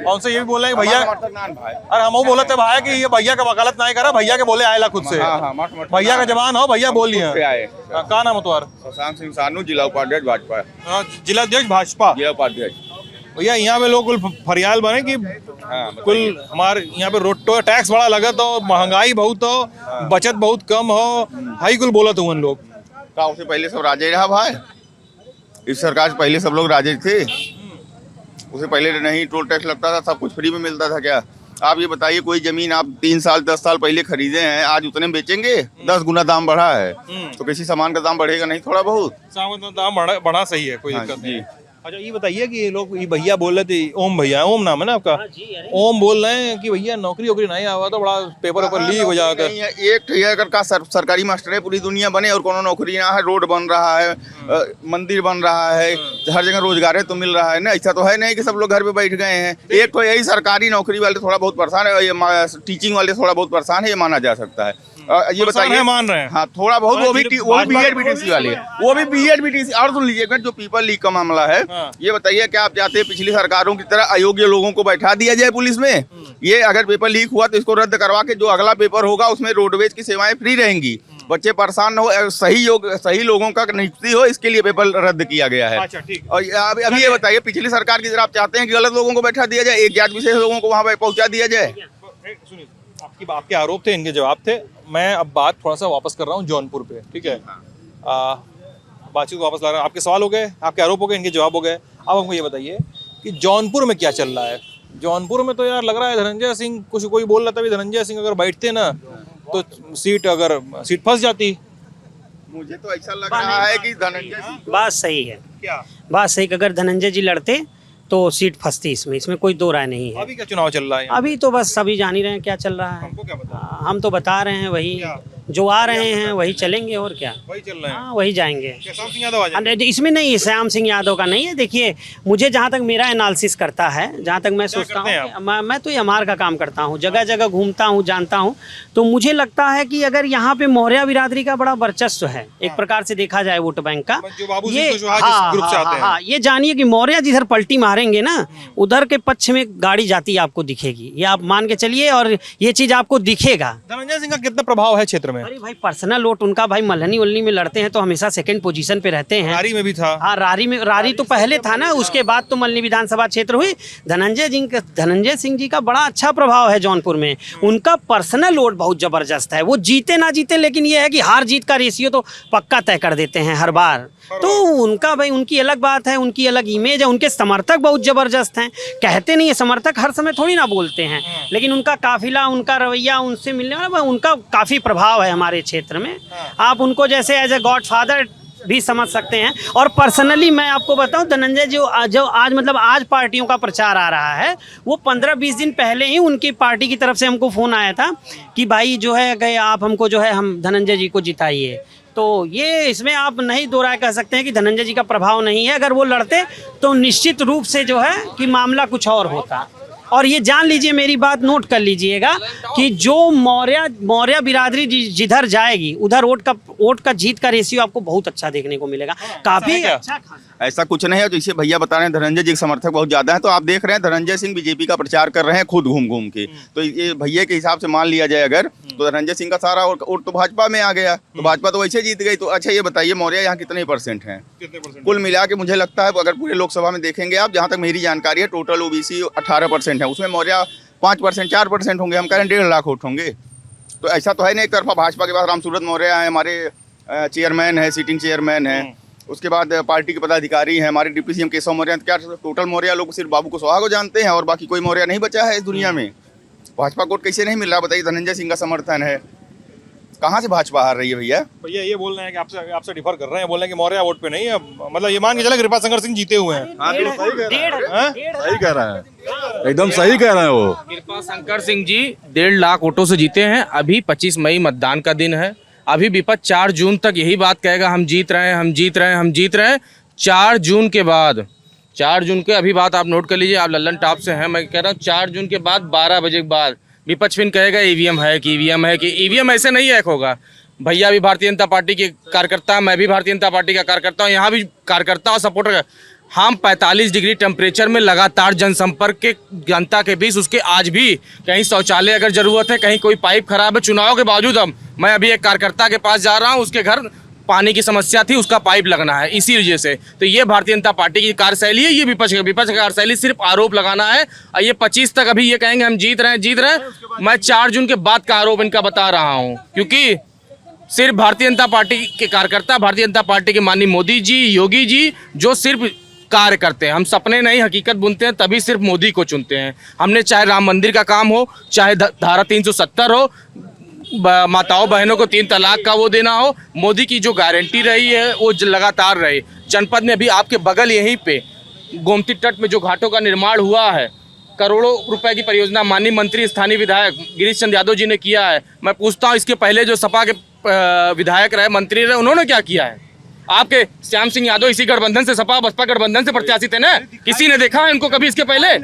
कौन से ये भी बोल रहे हैं भैया, अरे हम बोला थे भाई कि ये भैया का वकालत नहीं करा, भैया के बोले आएला खुद से, भैया का जवान हो, भैया बोल लिया। क्या नाम है तुम्हारा? शशांक सिंह सानू, जिला उपाध्यक्ष भाजपा। जिलाध्यक्ष भाजपा, जिला उपाध्यक्ष। भैया यहाँ पे लोग कुल फरियाल बने कि कुल हमारे यहाँ पे रोड टैक्स बड़ा लगत हो, महंगाई बहुत हो, बचत बहुत कम हो, हाई कुल बोला तो उन लोग का उससे पहले सब राजे रहा भाई, इस सरकार से पहले सब लोग राजे थे, उससे पहले नहीं टोल टैक्स लगता था, सब कुछ फ्री में मिलता था क्या? आप ये बताइए, कोई जमीन आप 3 साल 10 साल पहले खरीदे हैं, आज उतने में बेचेंगे? 10 गुना दाम बढ़ा है, तो किसी सामान का दाम बढ़ेगा नहीं थोड़ा बहुत? दाम बढ़ा सही है, कोई दिक्कत नहीं। अच्छा ये बताइए कि ये लोग, ये भैया बोल रहे थे, ओम भैया, ओम नाम है ना आपका? ओम बोल रहे हैं कि भैया नौकरी नहीं आया हुआ तो बड़ा पेपर लीक हो जाता है। एक अगर का सरकारी मास्टर है, पूरी दुनिया बने और कोनो नौकरी ना है, रोड बन रहा है, मंदिर बन रहा है, हर जगह रोजगार तो मिल रहा है ना, ऐसा तो है नहीं कि सब लोग घर पे बैठ गए हैं। एक तो यही सरकारी नौकरी वाले थोड़ा बहुत परेशान है, ये टीचिंग वाले थोड़ा बहुत परेशान है, ये माना जा सकता है। ये बताइए, मान रहे हैं हाँ थोड़ा बहुत, वो भी बीएड बीटीसी वाले, वो भी बीएड बीटीसी। और सुन लीजिएगा, जो पेपर लीक का मामला है, ये बताइए क्या आप चाहते हैं पिछली सरकारों की तरह अयोग्य लोगों को बैठा दिया जाए पुलिस में? ये अगर पेपर लीक हुआ तो इसको रद्द करवा के जो अगला पेपर होगा उसमें रोडवेज की सेवाएं फ्री रहेंगी, बच्चे परेशान न हो, सही लोगों का नियुक्ति हो, इसके लिए पेपर रद्द किया गया है। और अभी ये बताइए, पिछली सरकार की तरह आप चाहते हैं कि गलत लोगों को बैठा दिया जाए, एक जात विशेष लोगों को वहाँ पर पहुँचा दिया जाए? आपके आरोप थे, इनके जवाब थे। मैं अब बात थोड़ा सा वापस कर रहा हूँ जौनपुर पे, ठीक है? बातचीत को वापस ला रहा हूँ। आपके सवाल हो गए, आपके आरोप हो गए, इनके जवाब हो गए। अब हमको ये बताइए कि जौनपुर में क्या चल रहा है? जौनपुर में तो यार लग रहा है धनंजय सिंह, कुछ कोई बोल रहा था भी धनंजय सिंह अगर बैठते ना तो सीट फंस जाती। मुझे तो ऐसा लग रहा है कि धनंजय सिंह, बात सही है, क्या बात सही, अगर धनंजय जी लड़ते तो सीट फंसती, इसमें कोई दो राय नहीं है। अभी क्या चुनाव चल रहा है? अभी तो बस सभी जान ही रहे हैं क्या चल रहा है, हमको क्या पता? हम तो बता रहे हैं वही जो आ रहे हैं वही चलेंगे, और क्या वही चल रहे हैं। हाँ वही जाएंगे। श्याम सिंह यादव आ जाएंगे? इसमें नहीं, श्याम सिंह यादव का नहीं है। देखिए, मुझे जहाँ तक मेरा एनालिसिस करता है, जहाँ तक मैं सोचता हूँ, मैं तो एमआर का काम करता हूँ, जगह जगह घूमता हूँ, जानता हूँ, तो मुझे लगता है कि अगर यहाँ पे मौर्य बिरादरी का बड़ा वर्चस्व है, एक प्रकार से देखा जाए वोट बैंक का, ये जानिए कि मौर्य जिधर पलटी मारेंगे ना, उधर के पक्ष में गाड़ी जाती आपको दिखेगी, ये आप मान के चलिए, और ये चीज आपको दिखेगा। धनंजय सिंह का कितना प्रभाव है क्षेत्र में? अरे भाई पर्सनल वोट उनका, भाई मल्हनी उल्हनी में लड़ते हैं तो हमेशा सेकंड पोजीशन पे रहते हैं। रारी में भी था। हाँ, रारी तो पहले था ना, उसके बाद तो मल्हनी विधानसभा क्षेत्र हुई। धनंजय सिंह जी का बड़ा अच्छा प्रभाव है जौनपुर में, उनका पर्सनल वोट बहुत जबरदस्त है। वो जीते ना जीते, लेकिन ये है कि हार जीत का रेशियो तो पक्का तय कर देते हैं हर बार। तो उनका भाई, उनकी अलग बात है, उनकी अलग इमेज है, उनके समर्थक बहुत जबरदस्त हैं। कहते नहीं है, समर्थक हर समय थोड़ी ना बोलते हैं, लेकिन उनका काफिला, उनका रवैया, उनसे मिलने वाला, उनका काफी प्रभाव है हमारे क्षेत्र में। आप उनको जैसे एज ए गॉडफादर भी समझ सकते हैं। और पर्सनली मैं आपको बताऊं, धनंजय जो आज मतलब आज पार्टियों का प्रचार आ रहा है, वो 15-20 दिन पहले ही उनकी पार्टी की तरफ से हमको फ़ोन आया था कि भाई जो है गए आप हमको जो है हम धनंजय जी को जिताइए। तो ये इसमें आप नहीं दो राय कह सकते हैं कि धनंजय जी का प्रभाव नहीं है। अगर वो लड़ते तो निश्चित रूप से जो है कि मामला कुछ और होता। और ये जान लीजिए, मेरी बात नोट कर लीजिएगा कि जो मौर्य बिरादरी जिधर जाएगी उधर वोट का जीत का रेशियो आपको बहुत अच्छा देखने को मिलेगा, काफी अच्छा। ऐसा कुछ नहीं है, तो इसे भैया बता रहे हैं धनंजय जी के समर्थक बहुत ज्यादा है। तो आप देख रहे हैं धनंजय सिंह बीजेपी का प्रचार कर रहे हैं खुद घूम घूम के, तो ये भैया के हिसाब से मान लिया जाए अगर, तो धनंजय सिंह का सारा वोट तो भाजपा में आ गया, तो भाजपा तो वैसे जीत गई। तो अच्छा ये बताइए, मौर्य यहाँ कितने % हैं? कुल मिला के मुझे लगता है अगर पूरे लोकसभा में देखेंगे आप, जहाँ तक मेरी जानकारी है, टोटल ओबीसी 18% है, उसमें मौर्य 5% 4% होंगे। हम कह रहे हैं 1.5 लाख वोट होंगे। तो ऐसा तो है नहीं। एक तरफा भाजपा के पास रामसूरत मौर्य है, हमारे चेयरमैन है, सीटिंग चेयरमैन है, उसके बाद पार्टी के पदाधिकारी हैं, हमारे डिप्टी सीएम केशव मौर्य। क्या टोटल मौर्य लोग सिर्फ बाबू कुशवाहा को जानते हैं और बाकी कोई मौर्य नहीं बचा है इस दुनिया में? भाजपा को कैसे नहीं मिल रहा बताइए? धनंजय सिंह का समर्थन है, कहाँ से भाजपा हार रही है भैया? भैया ये बोल रहे हैं कि आपसे डिफर कर रहे हैं, बोल रहे हैं कि मौर्य वोट पे नहीं है, मतलब ये मान के चले कृपा शंकर सिंह जीते हुए हैं। सही कह रहा है, एकदम सही कह रहे हैं वो। कृपा शंकर सिंह जी 1.5 लाख वोटों से जीते हैं। अभी 25 मई मतदान का दिन है। अभी विपक्ष 4 जून तक यही बात कहेगा, हम जीत रहे हैं, हम जीत रहे हैं, हम जीत रहे हैं। 4 जून के बाद 4 जून के अभी बात आप नोट कर लीजिए, आप लल्लन टॉप से हैं, मैं कह रहा हूँ 4 जून के बाद 12 बजे के बाद विपक्ष फिर कहेगा ईवीएम है कि ईवीएम है कि ईवीएम ऐसे नहीं हैक होगा। भैया भी भारतीय जनता पार्टी के कार्यकर्ता, मैं भी भारतीय जनता पार्टी का कार्यकर्ता हूँ, यहाँ भी कार्यकर्ता और सपोर्टर। हम 45 डिग्री टेम्परेचर में लगातार जनसंपर्क के जनता के बीच, उसके आज भी कहीं शौचालय अगर ज़रूरत है, कहीं कोई पाइप खराब है, चुनाव के बावजूद मैं अभी एक कार्यकर्ता के पास जा रहा हूँ, उसके घर पानी की समस्या थी, उसका पाइप लगना है, इसी वजह से। तो ये भारतीय जनता पार्टी की कार्यशैली है, ये विपक्ष की कार्यशैली सिर्फ आरोप लगाना है। और ये 25 तक अभी ये कहेंगे हम जीत रहे हैं। मैं 4 जून के बाद का आरोप इनका बता रहा हूँ, क्योंकि सिर्फ भारतीय जनता पार्टी के कार्यकर्ता, भारतीय जनता पार्टी के माननीय मोदी जी, योगी जी, जो सिर्फ कार्य करते हैं। हम सपने नहीं हकीकत बुनते हैं, तभी सिर्फ मोदी को चुनते हैं। हमने चाहे राम मंदिर का काम हो, चाहे धारा 370 हो, माताओं बहनों को 3 तलाक का वो देना हो, मोदी की जो गारंटी रही है वो लगातार रही। जनपद में भी आपके बगल यहीं पे गोमती तट में जो घाटों का निर्माण हुआ है, करोड़ों रुपए की परियोजना माननीय मंत्री स्थानीय विधायक गिरीश चंद्र यादव जी ने किया है। मैं पूछता हूँ, इसके पहले जो सपा के विधायक रहे, मंत्री रहे, उन्होंने क्या किया है? आपके श्याम सिंह यादव इसी गठबंधन से, सपा बसपा गठबंधन से प्रत्याशी थे ना, किसी ने देखा है इनको कभी इसके पहले?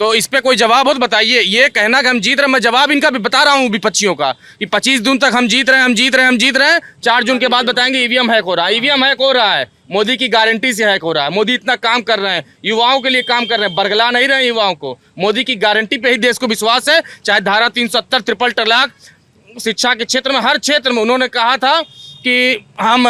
तो इस पे कोई जवाब हो तो बताइए। ये कहना कि हम जीत रहे हैं, मैं जवाब इनका भी बता रहा हूँ विपक्षियों का कि 25 जून तक हम जीत रहे हैं, 4 जून के बाद बताएंगे ईवीएम हैक हो रहा है। ईवीएम हैक हो रहा है, मोदी की गारंटी से हैक हो रहा है। मोदी इतना काम कर रहे हैं, युवाओं के लिए काम कर रहे हैं, बरगला नहीं रहे युवाओं को। मोदी की गारंटी पे ही देश को विश्वास है। चाहे धारा 370, ट्रिपल तलाक, शिक्षा के क्षेत्र में, हर क्षेत्र में उन्होंने कहा था कि हम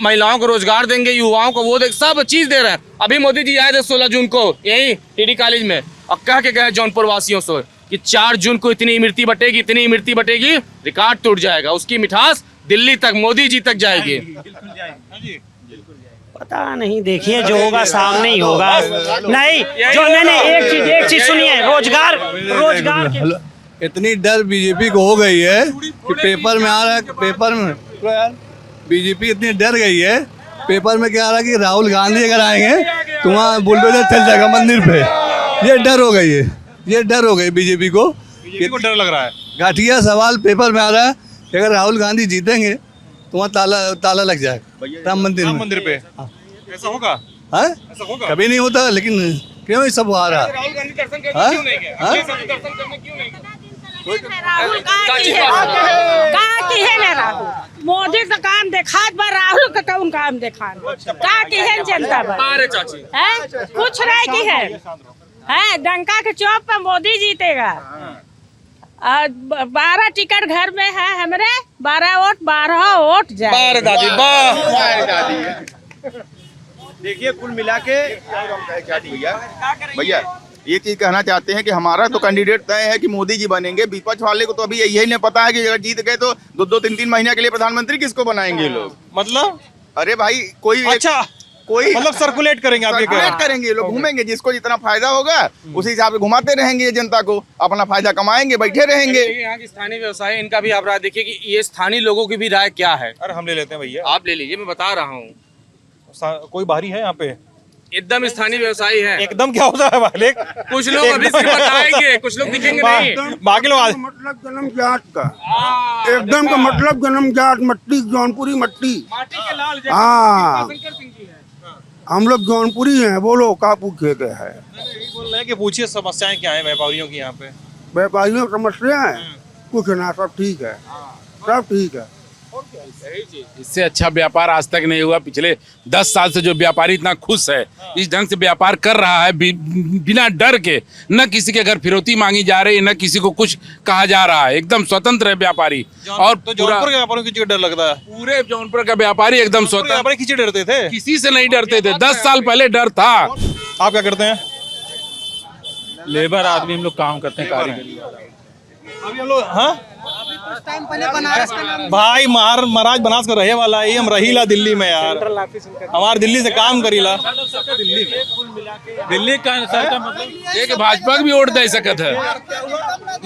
महिलाओं को रोजगार देंगे, युवाओं को वो सब चीज़ दे रहे हैं। अभी मोदी जी आए थे 16 जून को यही टीडी कॉलेज में और कह के गए जौनपुर वासियों से कि 4 जून को इतनी इमरती बटेगी, रिकॉर्ड टूट जाएगा। उसकी मिठास दिल्ली तक, मोदी जी तक जाएगी। पता नहीं, देखिए जो होगा सामने ही होगा। नहीं, जो मैंने एक चीज सुनी है, रोजगार इतनी डर बीजेपी को हो गई है कि पेपर में आ रहा है, पेपर में बीजेपी इतनी डर गई है, पेपर में क्या आ रहा है कि राहुल गांधी अगर आएंगे तो वहाँ बुलडोजर चल जाएगा मंदिर पे। ये डर हो गई है, ये डर हो गई बीजेपी को डर लग रहा है। घाटिया सवाल पेपर में आ रहा है कि अगर राहुल गांधी जीतेंगे तो वहाँ ताला लग जाएगा राम मंदिर पे। ऐसा होगा? हाँ, कभी नहीं होता, लेकिन क्यों ये सब आ रहा है? मोदी का काम देखा, राहुल का कौन काम देखा? का की है जनता पर? कुछ नहीं की है, डंका के चौक पर मोदी जीतेगा। 12 टिकट घर में है हमारे, 12 वोट जाए। देखिए कुल मिला के भैया ये चीज कहना चाहते हैं कि हमारा तो कैंडिडेट तय है कि मोदी जी बनेंगे। विपक्ष वाले को तो अभी यही नहीं पता है कि अगर जीत गए तो 2-2, 3-3 महीने के लिए प्रधानमंत्री किसको बनाएंगे लोग। मतलब अरे भाई कोई मतलब सर्कुलेट करेंगे, आप सर्कुलेट करेंगे, लोग घूमेंगे, जिसको जितना फायदा होगा उसी हिसाब से घुमाते रहेंगे जनता को, अपना फायदा कमाएंगे, बैठे रहेंगे। यहाँ की स्थानीय व्यवसाय, इनका भी आप राय देखिए कि ये स्थानीय लोगों की भी राय क्या है। अरे हम ले लेते हैं भैया, आप ले लीजिए, मैं बता रहा हूँ। कोई बाहरी है यहाँ पे? एकदम स्थानीय व्यवसायी है। एकदम क्या होता है मालिक? कुछ लोग अभी सिर्फ बताएंगे, कुछ लोग दिखेंगे नहीं। बाकी लोग मतलब जन्म जाट का एकदम का मतलब जन्म जाट, मट्टी जौनपुरी मट्टी। हाँ, हम लोग जौनपुरी हैं। बोलो का पूछे के है? बोल रहे हैं कि पूछिए समस्याएं क्या है व्यापारियों की यहाँ पे। व्यापारियों की समस्या है कुछ ना, सब ठीक है, सब ठीक है। इससे अच्छा व्यापार आज तक नहीं हुआ। पिछले 10 साल से जो व्यापारी इतना खुश है, इस ढंग से व्यापार कर रहा है बिना डर के, न किसी के घर फिरौती मांगी जा रही है, न किसी को कुछ कहा जा रहा है, एकदम स्वतंत्र है व्यापारी। और तो जौनपुर के व्यापारियों की डर लगता है? पूरे जौनपुर का व्यापारी एकदम स्वतंत्र, किसी डरते थे? किसी से नहीं डरते थे। 10 साल पहले डर था। आप क्या करते हैं? लेबर आदमी, हम लोग काम करते हैं, कारीगरी। अभी हम लोग भाई महाराज बनास का रहे वाला है, हम रहीला दिल्ली में यार, हमारे दिल्ली से काम करीला। दिल्ली का मतलब एक भाजपा भी वोट दे सकत है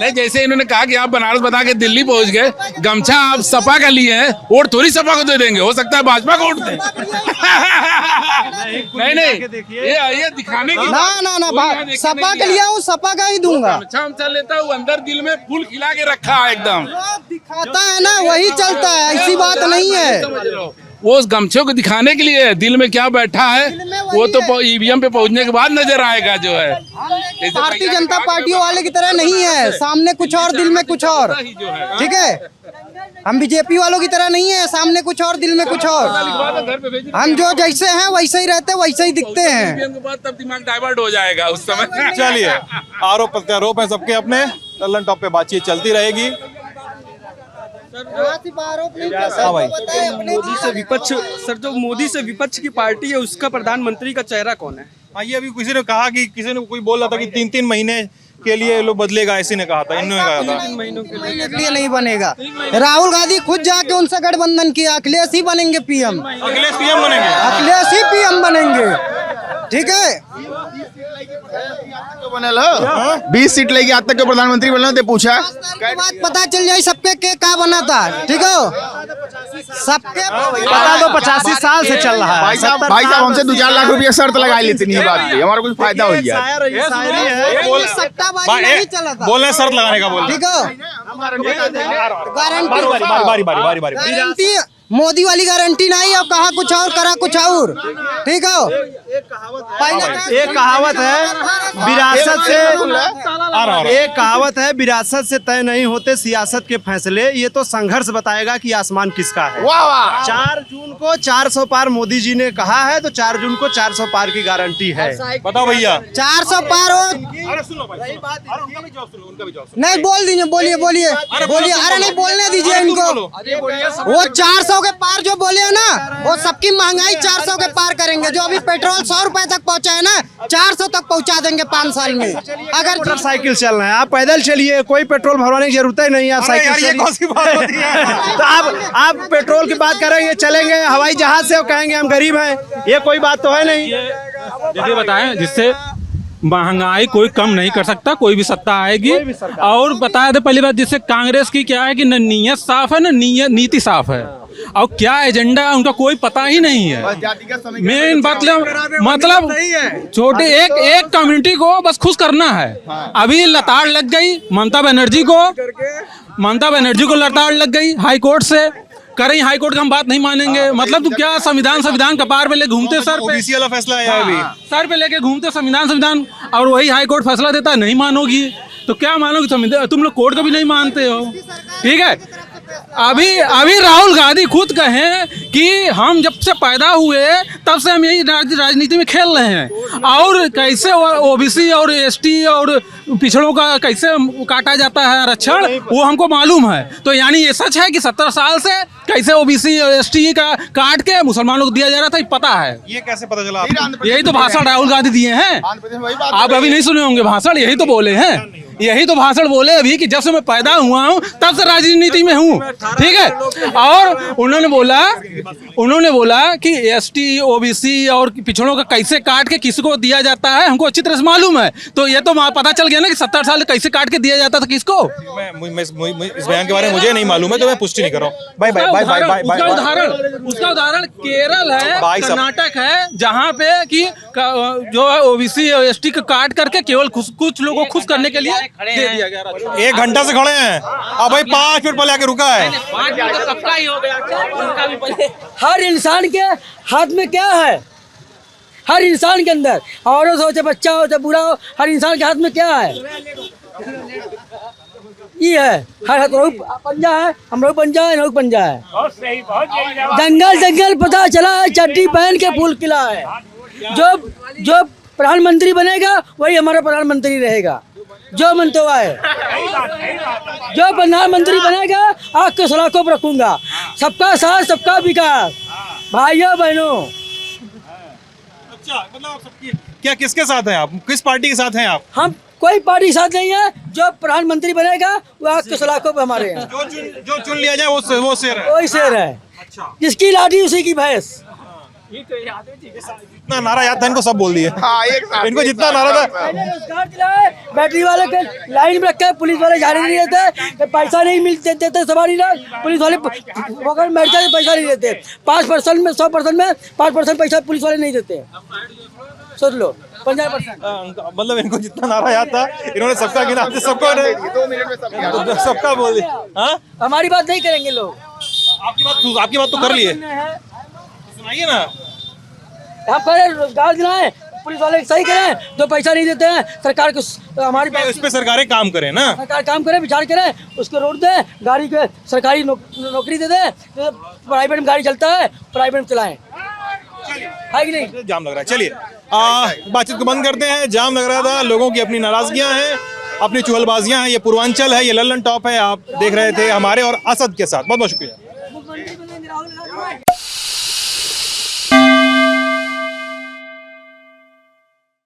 नहीं। जैसे इन्होंने कहा कि आप बनारस बता के दिल्ली पहुंच गए, गमछा आप सपा का लिए हैं, वोट थोड़ी सपा को दे देंगे, हो सकता है भाजपा को वोट दें। नहीं, ये दिखाने की ना सपा के लिए हूँ, सपा का ही दूंगा। गमछा लेता हूँ, अंदर दिल में फूल खिला के रखा है एकदम। दिखाता है ना, वही चलता है, ऐसी बात नहीं है। वो उस गमछे को दिखाने के लिए है, दिल में क्या बैठा है वो तो ईवीएम पे पहुंचने के बाद नजर आएगा जो है। भारतीय जनता पार्टी वाले की तरह नहीं है, सामने कुछ और दिल में कुछ और, ठीक है। हम बीजेपी वालों की तरह नहीं है, सामने कुछ और दिल में कुछ और। हम जो जैसे हैं वैसे ही रहते, वैसे ही दिखते हैं। तब दिमाग डाइवर्ट हो जाएगा उस समय। चलिए, आरोप प्रत्यारोप है सबके अपने, लल्लन टॉप पे बातचीत चलती रहेगी। हाँ भाई, मोदी से विपक्ष, सर जो मोदी से विपक्ष की पार्टी है उसका प्रधानमंत्री का चेहरा कौन है? हाँ, ये अभी किसी ने कहा कि किसी ने कोई बोल रहा था कि 3-3 महीने के लिए लोग बदलेगा, ऐसे ने कहा था, इन्होंने कहा था 3 महीने के लिए नहीं बनेगा। राहुल गांधी खुद जाके उनसे गठबंधन किया, अखिलेश ही बनेंगे पीएम। अखिलेश पीएम बनेंगे? अखिलेश ही पीएम बनेंगे, ठीक है। 20 सीट लेगी आज तक के प्रधानमंत्री बनना तो पूछा बात पता चल जाए सबके के क्या बना था, ठीक है। सबके बता दो 85 साल से चल रहा है। भाई साहब हमसे 2-4 लाख रुपया शर्त लगा लेते नहीं बात पे, हमारा कुछ फायदा हो गया। बोल रहे शर्त लगाने का, बोल ठीक है। गारंटी मोदी वाली गारंटी नहीं, अब कहा कुछ और करा कुछ और, ठीक है। एक कहावत है विरासत से, एक कहावत है विरासत से तय नहीं होते सियासत के फैसले, ये तो संघर्ष बताएगा कि आसमान किसका है। 4 जून को 400 पार मोदी जी ने कहा है, तो 4 जून को 400 पार की गारंटी है। बताओ भैया, 400 पार हो नहीं, बोल दीजिए, बोलिए बोलिए बोलिए, अरे नहीं बोलने दीजिए इनको। वो 400 के पार जो बोले है ना, वो सबकी महंगाई 400 के पार करेंगे। जो अभी पेट्रोल 100 रुपए तक पहुंचा है ना, 400 तक पहुंचा देंगे 5 साल में। अगर मोटरसाइकिल चल रहे हैं, आप पैदल चलिए, कोई पेट्रोल भरवाने की जरूरत ही नहीं, आप साइकिल चलिए। तो आप पेट्रोल की बात करेंगे, चलेंगे हवाई जहाज से और कहेंगे हम गरीब हैं, ये कोई बात तो है नहीं। यदि बताएं जिससे महंगाई कोई कम नहीं कर सकता, कोई भी सत्ता आएगी। और बताया था पहली बात, जिससे कांग्रेस की क्या है कि न नीयत साफ है, न नीति साफ है, और क्या एजेंडा है उनका कोई पता ही नहीं है। मेन मतलब छोटे एक कम्युनिटी को बस खुश करना है। अभी लताड़ लग गई ममता बनर्जी को लताड़ लग गई हाई कोर्ट से, करें हाई कोर्ट का हम बात नहीं मानेंगे। मतलब तुम क्या संविधान कपार पे ले घूमते, सर पे ओबीसी वाला फैसला है अभी, सर पे लेके घूमते संविधान, और वही हाई कोर्ट फैसला देता है, नहीं मानोगी तो क्या मानोगे? तुम लोग कोर्ट का भी नहीं मानते हो, ठीक है। अभी राहुल गांधी खुद कहें कि हम जब से पैदा हुए तब से हम यही राजनीति में खेल रहे हैं, और कैसे ओबीसी और एसटी और पिछड़ों का कैसे काटा जाता है आरक्षण, वो हमको मालूम है। तो यानी ये सच है कि 70 साल से कैसे ओबीसी और एसटी का काट के मुसलमानों को दिया जा रहा था, ये पता है। ये कैसे पता चला आपको? यही तो भाषण राहुल गांधी दिए हैं, आप अभी नहीं सुने होंगे भाषण, यही तो बोले हैं, यही तो भाषण बोले अभी कि जब से मैं पैदा हुआ हूँ तब से राजनीति में हूँ, ठीक है। और उन्होंने बोला कि एसटी ओबीसी और पिछड़ों का कैसे काट के किसको दिया जाता है हमको अच्छी तरह से मालूम है। तो ये तो पता चल गया ना कि 70 साल कैसे काट के दिया जाता था किसको। इस बयान के बारे में मुझे नहीं मालूम है, तो मैं पुष्टि नहीं कर रहा हूँ। उसका उदाहरण केरल है, कर्नाटक है, जहाँ पे कि जो है ओबीसी और एसटी का काट करके केवल कुछ लोगों को खुश करने के लिए दे दिया गया। 1 घंटा से खड़े हैं, अब भाई 5 मिनट पहले आके रुका है। हर इंसान के हाथ में क्या है, हर इंसान के अंदर, औरत हो चाहे बच्चा हो चाहे बूढ़ा हो, हर इंसान के हाथ में क्या है, ये है। हर पंजा है, हम लोग पंजा है, लोग पंजा है। जंगल पता चला है, चड्डी पहन के फूल खिला है। जो प्रधानमंत्री बनेगा वही हमारा प्रधानमंत्री रहेगा, जो मंतवा है। जो प्रधानमंत्री बनेगा आग के सलाखों पर रखूंगा, सबका साथ सबका विकास, भाइयों बहनों। अच्छा, मतलब क्या किसके साथ हैं आप, किस पार्टी के साथ हैं आप? हम कोई पार्टी के साथ नहीं है, जो प्रधानमंत्री बनेगा वो आग के सलाखों पे हमारे हैं। जो चुन लिया जाए वो शेर है, वही शेर है। अच्छा, जिसकी लाठी उसी की भैंस। जितना नारा याद था इनको सब बोल दिए। इनको जितना नारा था, बैटरी वाले के लाइन में रखे, पुलिस वाले जाने नहीं देते, पैसा नहीं मिलते देते सवारी लोग, पुलिस वाले पकड़ बैठ जाते, पैसा नहीं देते। 5% में 100% में 5% पैसा पुलिस वाले नहीं देते, सोच लो 50%। मतलब इनको जितना नारा याद था इन्होंने सबका गिना, सबका बोल दिया। हमारी बात नहीं करेंगे लोग, आपकी बात तो कर लिए। सुनाइए ना। हम कह रहे रोजगार दिलाएं, पुलिस वाले सही करें, जो पैसा नहीं देते हैं सरकार को, हमारी उस पे सरकारें काम करें ना, सरकार काम करे, विचार करे, उसको रोड दे, गाड़ी के सरकारी नौकरी दे दे, तो प्राइवेट में गाड़ी चलता है, प्राइवेट में चलाएं, है कि नहीं? जाम लग रहा है। चलिए बातचीत को बंद करते हैं। जाम लग रहा था, लोगों की अपनी नाराजगियां हैं, अपनी चुहलबाजियां हैं। ये पूर्वांचल है, ये लल्लन टॉप है, आप देख रहे थे हमारे और असद के साथ। बहुत बहुत शुक्रिया।